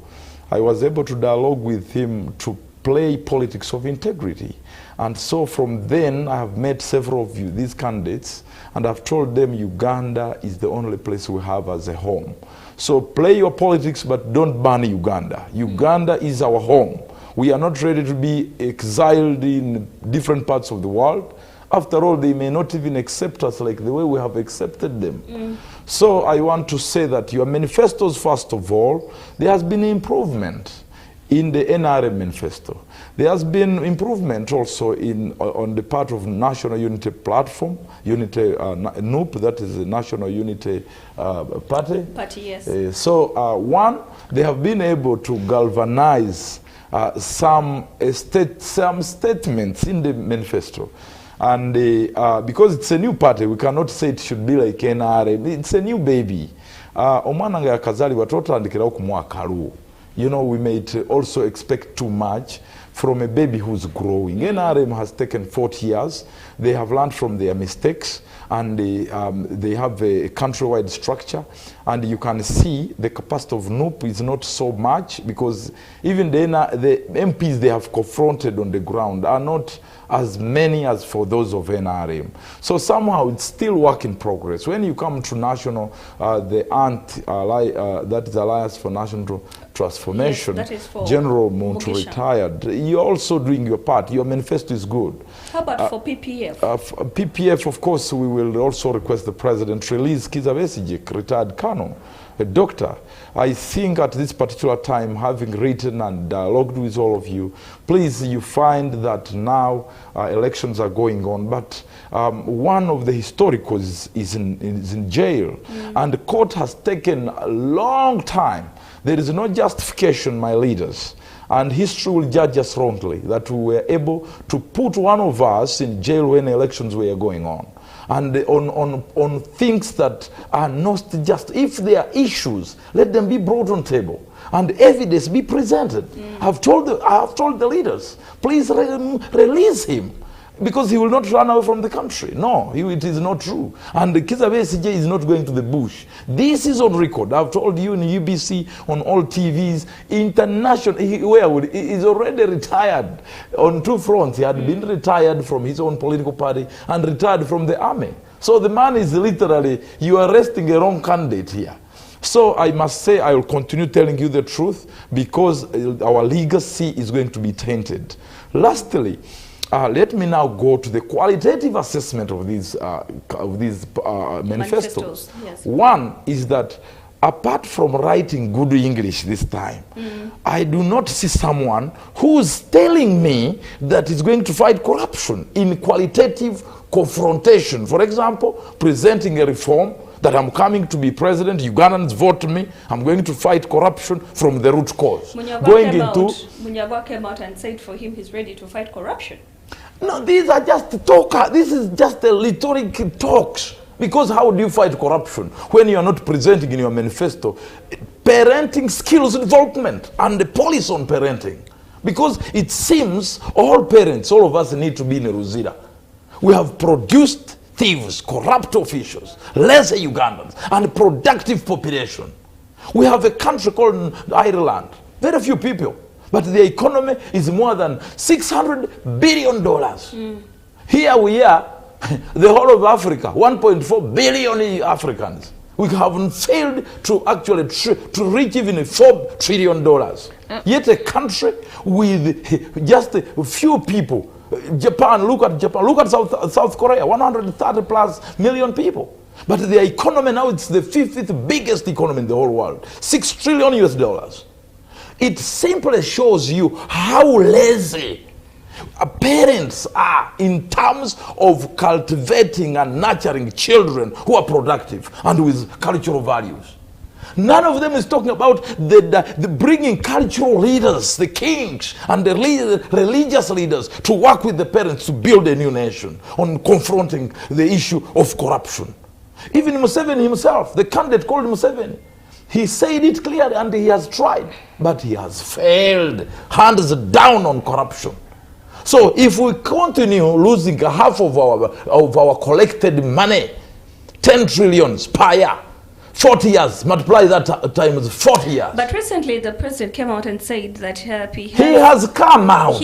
C: I was able to dialogue with him to play politics of integrity. And so from then, I have met several of you, these candidates, and I've told them Uganda is the only place we have as a home. So play your politics, but don't ban Uganda. Uganda is our home. We are not ready to be exiled in different parts of the world. After all, they may not even accept us like the way we have accepted them. So I want to say that your manifestos, first of all, there has been improvement in the NRM manifesto. There has been improvement also on the part of National Unity Platform, NUP, that is the National Unity Party.
A: Yes.
C: One, they have been able to galvanize some statements in the manifesto. And because it's a new party, we cannot say it should be like NRM. It's a new baby. Omwana nga yakazalibwa totandikirawo ku mwaka luwo. You know, we may also expect too much from a baby who's growing. NRM has taken 40 years. They have learned from their mistakes, and they have a countrywide structure. And you can see the capacity of NUP is not so much, because even the MPs they have confronted on the ground are not as many as for those of NRM. So somehow it's still work in progress. When you come to national, the that is Alliance for National Transformation, yes, General Muntu retired, you're also doing your part. Your manifesto is good.
A: How about for PPF?
C: PPF, of course, we will also request the President release Kizza Besigye, retired colonel, a doctor. I think at this particular time, having written and dialogued with all of you, please, you find that now elections are going on, but one of the historicals is in jail, and the court has taken a long time. There is no justification, my leaders, and history will judge us wrongly, that we were able to put one of us in jail when elections were going on. And on things that are not just, if there are issues, let them be brought on table and evidence be presented. I have told the leaders, please release him, because he will not run away from the country. No, it is not true. And Kizza Besigye is not going to the bush. This is on record. I've told you in UBC, on all TVs, international. He is already retired on two fronts. He had been retired from his own political party and retired from the army. So the man is literally, you are arresting a wrong candidate here. So I must say, I will continue telling you the truth, because our legacy is going to be tainted. Lastly, let me now go to the qualitative assessment of these manifestos. Yes. One is that, apart from writing good English this time, I do not see someone who's telling me that is going to fight corruption in qualitative confrontation. For example, presenting a reform that I'm coming to be president, Ugandans vote me, I'm going to fight corruption from the root cause.
A: Munyagwa came out and said for him he's ready to fight corruption.
C: No, these are just talk. This is just a rhetoric talks. Because how do you fight corruption when you are not presenting in your manifesto parenting skills involvement and the policy on parenting? Because it seems all parents, all of us need to be in a Ruzira. We have produced thieves, corrupt officials, lesser Ugandans, and productive population. We have a country called Ireland. Very few people. But the economy is more than $600 billion. Here we are, the whole of Africa, 1.4 billion Africans. We haven't failed to actually to reach even $4 trillion. Yet a country with just a few people. Japan, look at Japan, look at South Korea, 130 plus million people. But the economy now, it's the 5th biggest economy in the whole world, $6 trillion US. It simply shows you how lazy parents are in terms of cultivating and nurturing children who are productive and with cultural values. None of them is talking about the bringing cultural leaders, the kings and the religious leaders to work with the parents to build a new nation on confronting the issue of corruption. Even Museveni himself, the candidate called Museveni, he said it clearly, and he has tried, but he has failed, hands down on corruption. So if we continue losing half of our collected money, 10 trillions per year, 40 years, multiply that times 40 years.
A: But recently the president came out and said that he
C: has come out.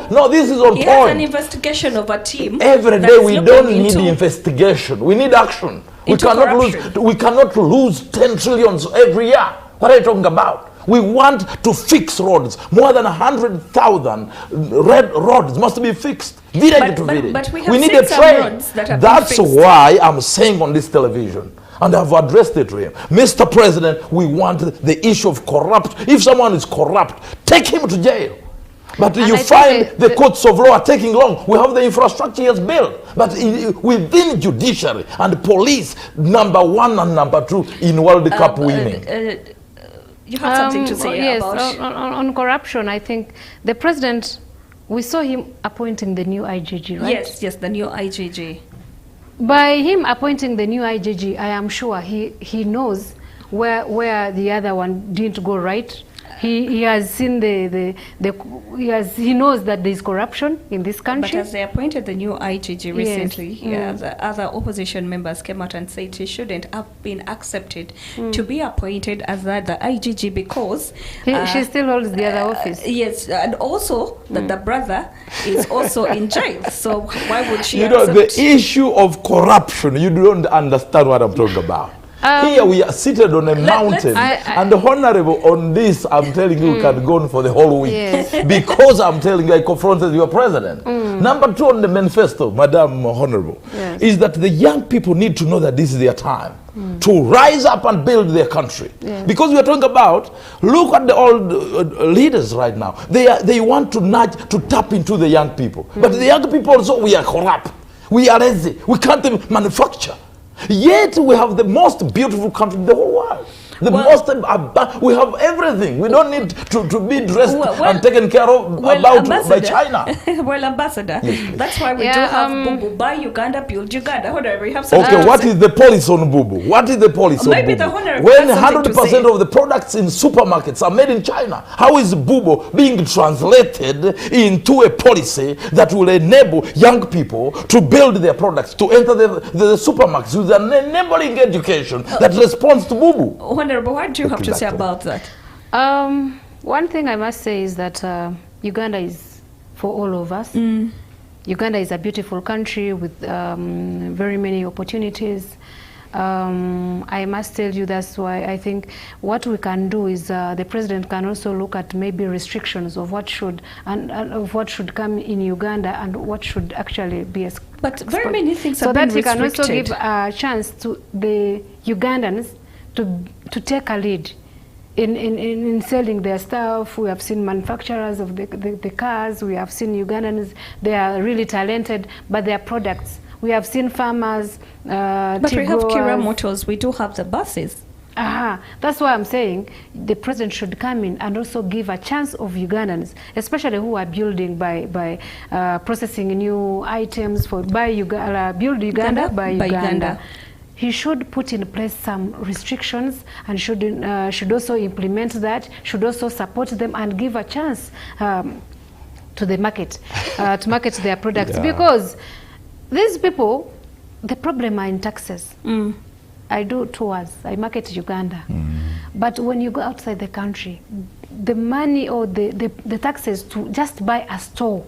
C: No, this is on point. He has
A: an investigation of a team.
C: Every day we don't need investigation. We need action. We cannot lose 10 trillions every year. What are you talking about? We want to fix roads. More than 100,000 red roads must be fixed, village to village.
A: But
C: we need a train. That's why I'm saying on this television, and I've addressed it to him, Mr. President, we want the issue of corrupt. If someone is corrupt, take him to jail. But you find the courts of law are taking long. We have the infrastructure he has built. But within judiciary and police, #1 and #2 in World Cup winning.
A: You have something to say
B: yes,
A: about...
B: on corruption, I think the president we saw him appointing the new IGG, right?
A: Yes, yes, the new IGG.
B: By him appointing the new IGG, I am sure he knows where the other one didn't go right. He has seen he knows that there is corruption in this country.
A: But as they appointed the new IGG recently,
B: Yes.
A: The other opposition members came out and said he shouldn't have been accepted to be appointed as the IGG because
B: she still holds the other office.
A: Yes, and also that the brother is also in jail. So why would she?
C: You know, the issue of corruption. You don't understand what I'm talking about. Here we are seated on a mountain, and the honorable on this, I'm telling you, can go on for the whole week.
B: Yes.
C: Because I'm telling you, I confronted your president. Number 2 on the manifesto, Madam Honorable, is that the young people need to know that this is their time to rise up and build their country. Because we are talking about, look at the old leaders right now. They want to tap into the young people. But the young people also, we are corrupt. We are lazy. We can't even manufacture. Yet we have the most beautiful country in the whole world. We have everything. We don't need to be dressed and taken care of by China.
A: Well, Ambassador, that's why we do have Bubu, buy Uganda, build Uganda. Whatever, we have
C: okay, what is the policy on Bubu? What is the policy on Bubu? When 100% of the products in supermarkets are made in China, how is Bubu being translated into a policy that will enable young people to build their products, to enter the supermarkets with an enabling education that responds to Bubu?
A: Honorable, what do you have to say about that?
B: One thing I must say is that Uganda is for all of us. Uganda is a beautiful country with very many opportunities. I must tell you that's why I think what we can do is the president can also look at maybe restrictions of what should and of what should come in Uganda and what should actually be
A: but very many things
B: so
A: have been
B: that he can
A: restricted.
B: also give a chance to the Ugandans to take a lead in selling their stuff. We have seen manufacturers of the cars. We have seen Ugandans. They are really talented, but their products. We have seen farmers.
A: But we have Kira Motors. We do have the buses.
B: That's why I'm saying the president should come in and also give a chance of Ugandans, especially who are building by processing new items for build Uganda by Uganda. He should put in place some restrictions and should also implement that, should also support them and give a chance to the market, to market their products. Because these people, the problem are in taxes. I do tours, I market Uganda. But when you go outside the country, the money or the taxes to just buy a store.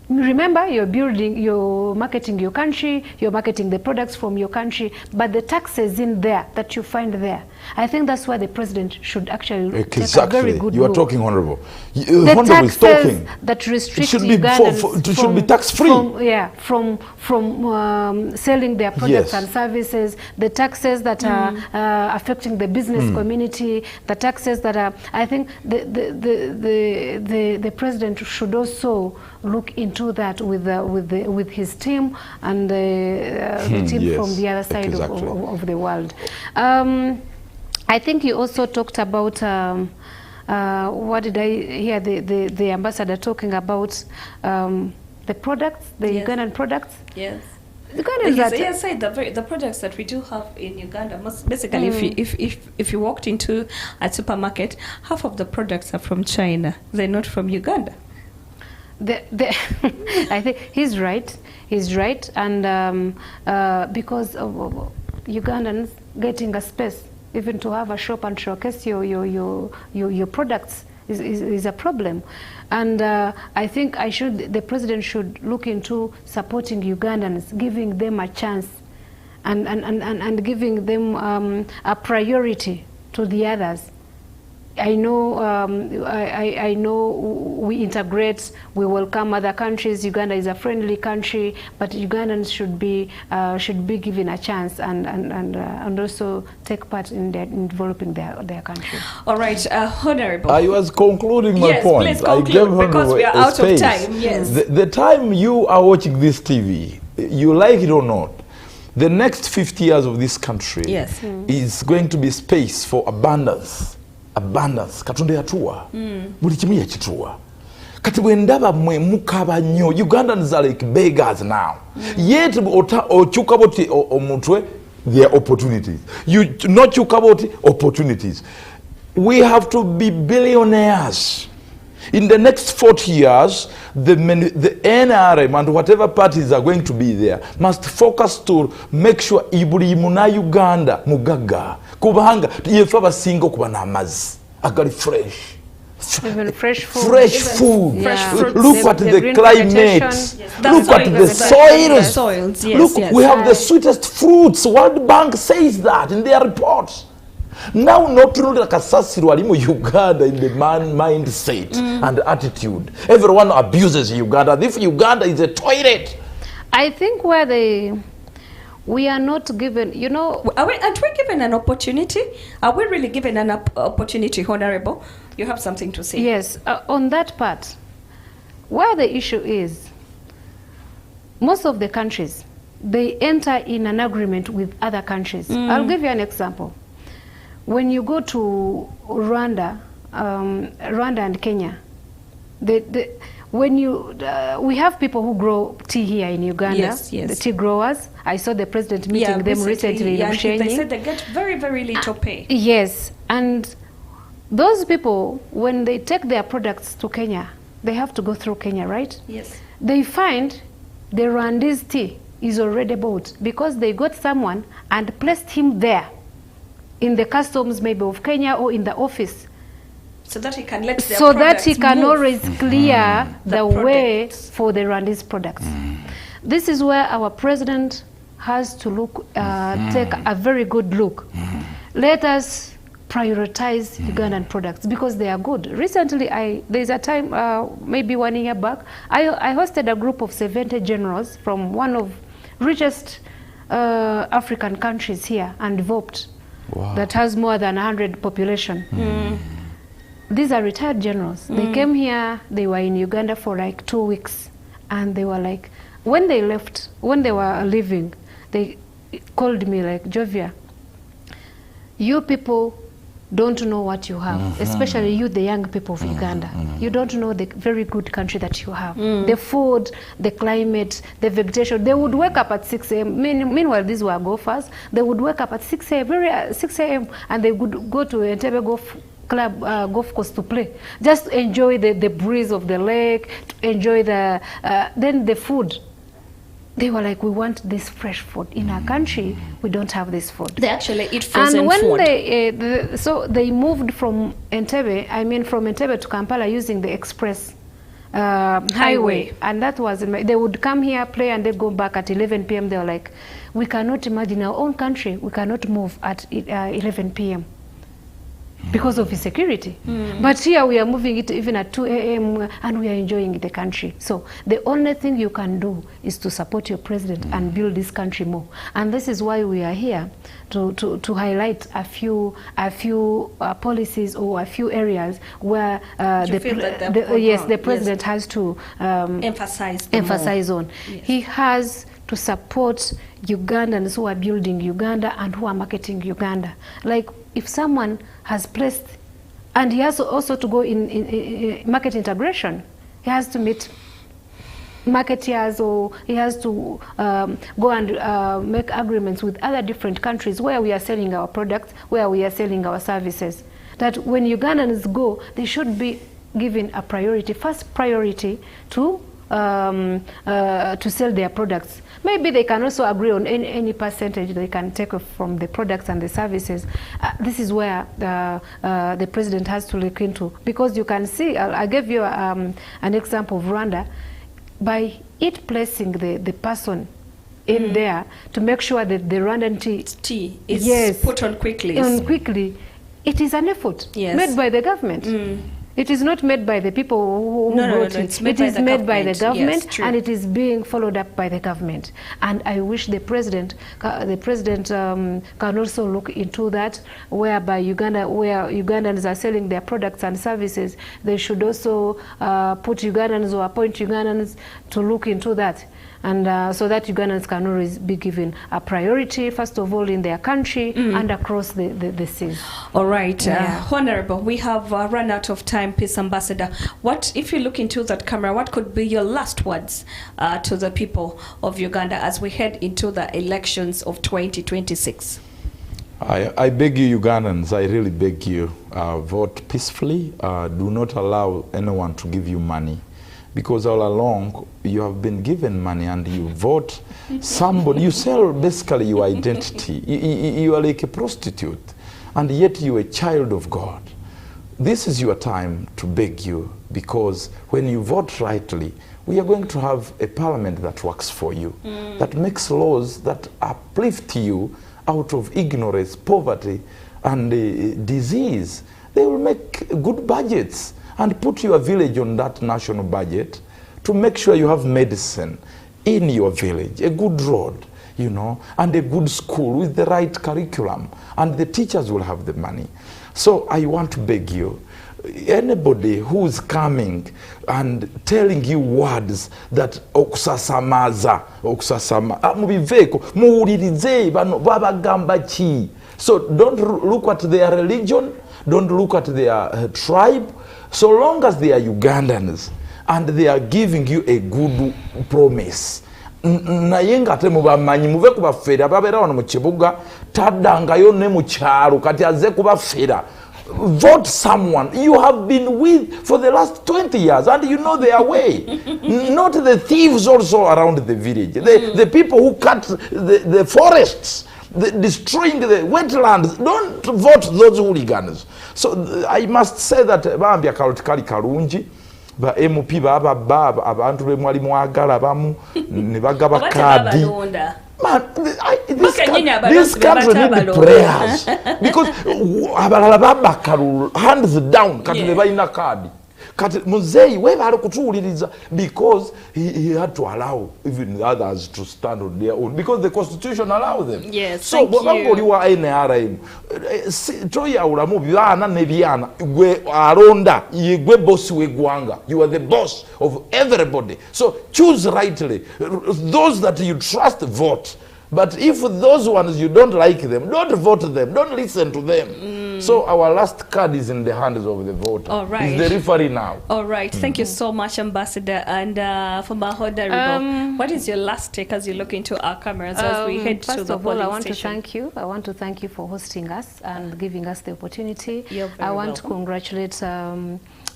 B: Remember, you're marketing your country, you're marketing the products from your country, but the taxes in there that you find there, I think that's why the president should actually take a very good
C: You are
B: look.
C: talking, Honorable.
B: The
C: Honorable
B: taxes
C: is talking.
B: that restrict
C: It should be
B: Ugandans
C: should be tax-free.
B: From selling their products and services, the taxes that are affecting the business community, the taxes that are, I think the president should also look into that with his team and the team from the other side of the world. I think you also talked about what did I hear the ambassador talking about, the products, the Ugandan products.
A: Yes.
B: He
A: said the products that we do have in Uganda, basically, if you walked into a supermarket, half of the products are from China. They're not from Uganda.
B: I think he's right. He's right, and because of Ugandans getting a space, even to have a shop and showcase your products is a problem. And I think the president should look into supporting Ugandans, giving them a chance, and giving them a priority to the others. I know I know we integrate, we welcome other countries. Uganda is a friendly country, but Ugandans should be given a chance and also take part in developing their country.
A: All right, Honorable.
C: I was concluding my point.
A: Yes, please conclude, because we are out of time. Yes.
C: The time you are watching this TV, you like it or not, the next 50 years of this country is going to be space for abundance. Katonda yatua buli kimu yakituwa Kati bwe ndaba mwe mukaba nnyo, Ugandans are like beggars now. Yet okyuka boti omutwe, there are opportunities. You not kyuka boti opportunities. We have to be billionaires. In the next 40 years, the NRM and whatever parties are going to be there must focus to make sure ibuli muna Uganda mugaga. Kubanga yefe abasinga kuba n'amazzi agali fresh.
B: Even fresh food.
C: Fresh food.
B: Yeah.
C: Fresh
B: fruits.
C: Look at the climate.
B: Yes.
C: Look at the soils.
A: Yes,
C: Look, we have the sweetest fruits. World Bank says that in their reports. Now, not only like Uganda in the mindset and attitude. Everyone abuses Uganda. If Uganda is a toilet.
B: I think we are not given, you know.
A: Aren't we given an opportunity? Are we really given an opportunity, Honorable? You have something to say?
B: Yes, on that part, where the issue is, most of the countries, they enter in an agreement with other countries. I'll give you an example. When you go to Rwanda and Kenya, when you we have people who grow tea here in Uganda.
A: Yes.
B: The tea growers. I saw the president meeting them recently.
A: Yeah, they said they get very, very little pay.
B: Yes, and those people, when they take their products to Kenya, they have to go through Kenya, right?
A: Yes.
B: They find the Rwandese tea is already bought because they got someone and placed him there in the customs maybe of Kenya or in the office.
A: So that he can let their
B: so that he can
A: move.
B: always clear the way
A: products.
B: for the Rwandese products. This is where our president has to look, take a very good look. Let us prioritize Ugandan products because they are good. Recently, there's a time, maybe 1 year back, I hosted a group of 70 generals from one of richest African countries here and developed. Wow. That has more than 100 population. These are retired generals. They came here, they were in Uganda for like 2 weeks. And they were like, when they left, when they were leaving, they called me like, Jovia, you people don't know what you have, especially you, the young people of Uganda. You don't know the very good country that you have. The food, the climate, the vegetation. They would wake up at 6 a.m. Meanwhile, these were golfers. They would wake up at 6 a.m., 6 a.m. and they would go to Entebbe Golf Club, golf course to play. Just enjoy the breeze of the lake, to enjoy then the food. They were like, we want this fresh food. In our country, we don't have this food.
A: They actually eat frozen food.
B: And when so they moved from Entebbe to Kampala using the express highway. And that was, they would come here, play, and they go back at 11 p.m. They were like, we cannot imagine our own country, we cannot move at 11 p.m. because of insecurity. But here we are moving it even at 2 a.m. and we are enjoying the country. So the only thing you can do is to support your president and build this country more. And this is why we are here to highlight a few policies or a few areas where the president has to emphasize on. Yes. He has to support Ugandans who are building Uganda and who are marketing Uganda. Like if someone has placed, and he has also to go in market integration, he has to meet marketeers, or he has to go and make agreements with other different countries where we are selling our products, where we are selling our services. That when Ugandans go, they should be given a priority, first priority to sell their products. Maybe they can also agree on any percentage they can take from the products and the services. This is where the president has to look into, because you can see, I gave you an example of Rwanda, by it placing the person in there to make sure that the Rwandan tea is
A: put on quickly.
B: It is an effort made by the government. It is not made by the people who wrote it. It is made by the government, yes, and it is being followed up by the government. And I wish the president can also look into that, whereby Uganda, where Ugandans are selling their products and services, they should also put Ugandans or appoint Ugandans to look into that. and so that Ugandans can always be given a priority, first of all, in their country and across the seas.
A: All right, Honorable, we have run out of time. Peace Ambassador, what, if you look into that camera, what could be your last words to the people of Uganda as we head into the elections of 2026?
C: I beg you, Ugandans, I really beg you, vote peacefully. Do not allow anyone to give you money, because all along you have been given money and you vote somebody. You sell basically your identity. You are like a prostitute, and yet you are a child of God. This is your time to beg you, because when you vote rightly, we are going to have a parliament that works for you, that makes laws that uplift you out of ignorance, poverty, and disease. They will make good budgets and put your village on that national budget to make sure you have medicine in your village, a good road, you know, and a good school with the right curriculum, and the teachers will have the money. So I want to beg you, anybody who's coming and telling you words that okusasamaza mubiveko muwulirize bano babagamba ki. So don't look at their religion, don't look at their tribe, so long as they are Ugandans and they are giving you a good promise. Naye nga ate mubamanyi muve kubafera babeera wano mu kibuga taddangayo ne mu kyalo kati aze kubafera. Vote someone you have been with for the last 20 years and you know their way. Not the thieves also around the village. The people who cut the forests, destroying the wetlands. Don't vote those hooligans. So I must say that bambya kali kalungi ba MP baba abantu be mwali mwagala bamu ne bagaba kadi. Man, this country need prayers because abalala babakaru hands down kati ne balina kadi kati muzeyi webale kutuuliriza, because he had to allow even others to stand on their own because the constitution allows them.
A: Yes,
B: so
A: thank you.
B: Wa NRM toya ulamu byana ne byana gwe alonda yegwe boss wegwanga. You are the boss of everybody, so choose rightly. Those that you trust, vote. But if those ones you don't like them, don't vote them, don't listen to them. So our last card is in the hands of the voter.
A: All right.
B: It's the referee now.
A: All right. Thank you so much, Ambassador. And for Mahoda, what is your last take as you look into our cameras as we head to the polling station?
B: I want to thank you for hosting us and giving us the opportunity.
A: I
B: want to congratulate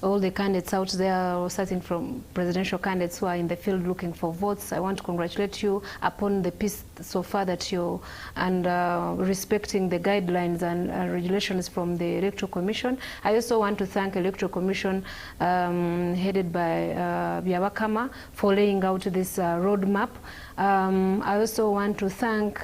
B: all the candidates out there, starting from presidential candidates who are in the field looking for votes. I want to congratulate you upon the peace so far that you're respecting the guidelines and regulations from the Electoral Commission. I also want to thank Electoral Commission headed by Byabakama for laying out this roadmap. I also want to thank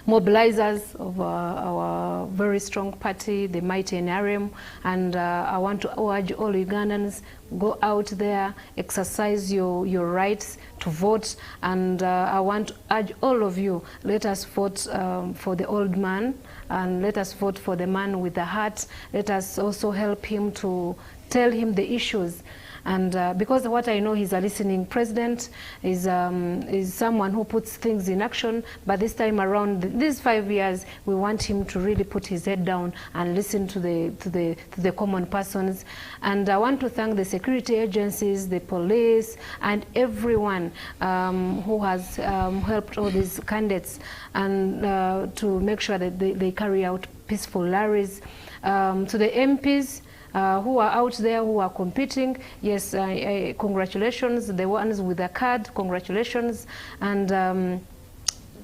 B: mobilizers of our very strong party, the mighty NRM, and I want to urge all Ugandans, go out there, exercise your rights to vote, and I want to urge all of you, let us vote for the old man, and let us vote for the man with the heart. Let us also help him to tell him the issues. And because what I know, he's a listening president, is someone who puts things in action. But this time around, these 5 years, we want him to really put his head down and listen to the common persons. And I want to thank the security agencies, the police, and everyone who has helped all these candidates and to make sure that they carry out peaceful rallies. To the MPs. Who are out there, who are competing, yes, congratulations. The ones with a card, congratulations. And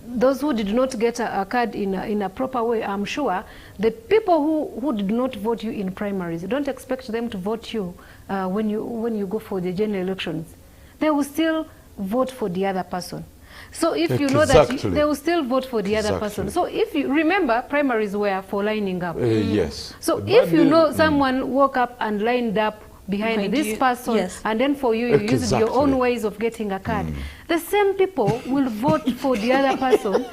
B: those who did not get a card in a proper way, I'm sure, the people who did not vote you in primaries, don't expect them to vote you when you go for the general elections. They will still vote for the other person. So if you know that they will still vote for the other person. So if you remember, primaries were for lining up.
C: Yes.
B: So if you know someone woke up and lined up behind this person, yes, and then for you, you use your own ways of getting a card, the same people will vote for the other person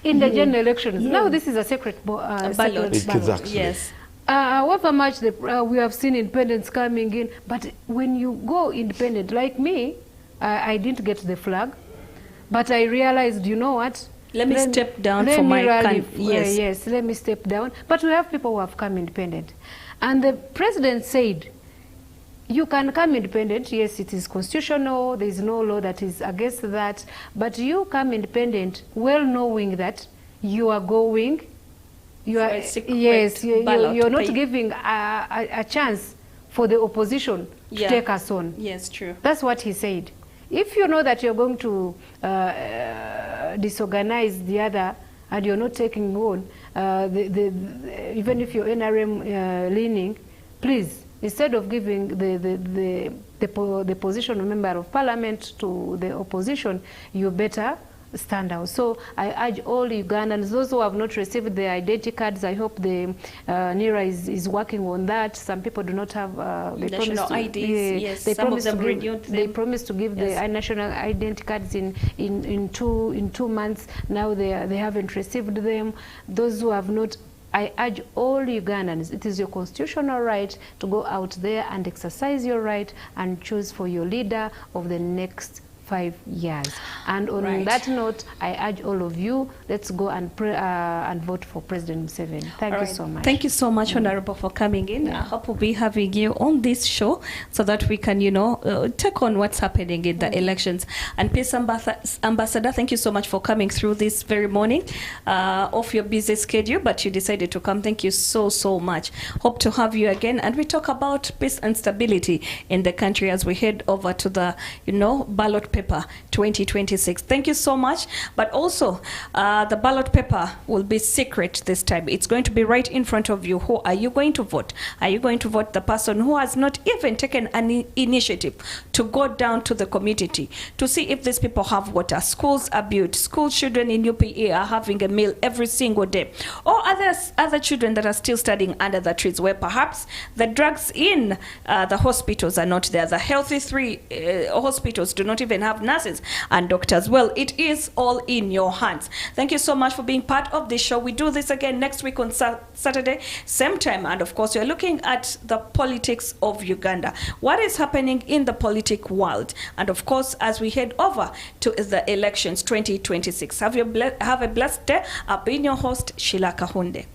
B: in the general elections. Now this is a secret ballot.
C: Exactly.
A: Yes.
B: However much we have seen independents coming in, but when you go independent, like me, I didn't get the flag, but I realized, you know what?
A: Let me step down for my
B: yes. Yes, let me step down. But we have people who have come independent. And the president said, you can come independent. Yes, it is constitutional. There is no law that is against that. But you come independent well knowing that you are going, you are, yes, you're not giving a chance for the opposition to take us on.
A: Yes, true.
B: That's what he said. If you know that you're going to disorganize the other and you're not taking on, even if you're NRM leaning, please, instead of giving the position of member of parliament to the opposition, you better stand out. So I urge all Ugandans, those who have not received their identity cards, I hope the NIRA is working on that. Some people do not have
A: national IDs. Yes,
B: they
A: some of them renewed them.
B: They promised to give the national identity cards in 2 months. Now they haven't received them. Those who have not, I urge all Ugandans, it is your constitutional right to go out there and exercise your right and choose for your leader of the next 5 years. And on that note, I urge all of you, let's go and vote for President Museveni. Thank you so much.
A: Thank you so much, Honorable, for coming in. I hope we'll be having you on this show so that we can, you know, take on what's happening in the elections. And Peace Ambassador, thank you so much for coming through this very morning off your busy schedule, but you decided to come. Thank you so, so much. Hope to have you again. And we talk about peace and stability in the country as we head over to the, you know, ballot paper 2026. Thank you so much. But also, the ballot paper will be secret this time. It's going to be right in front of you. Who are you going to vote? Are you going to vote the person who has not even taken an initiative to go down to the community to see if these people have water? Schools are built. School children in UPA are having a meal every single day. Or other children that are still studying under the trees, where perhaps the drugs in the hospitals are not there. The healthy 3 hospitals do not even have nurses and doctors. Well, it is all in your hands. Thank you so much for being part of this show. We do this again next week on Saturday, same time. And of course, you're looking at the politics of Uganda. What is happening in the politic world? And of course, as we head over to the elections 2026. Have a blessed day. I've been your host, Sheila Kahunde.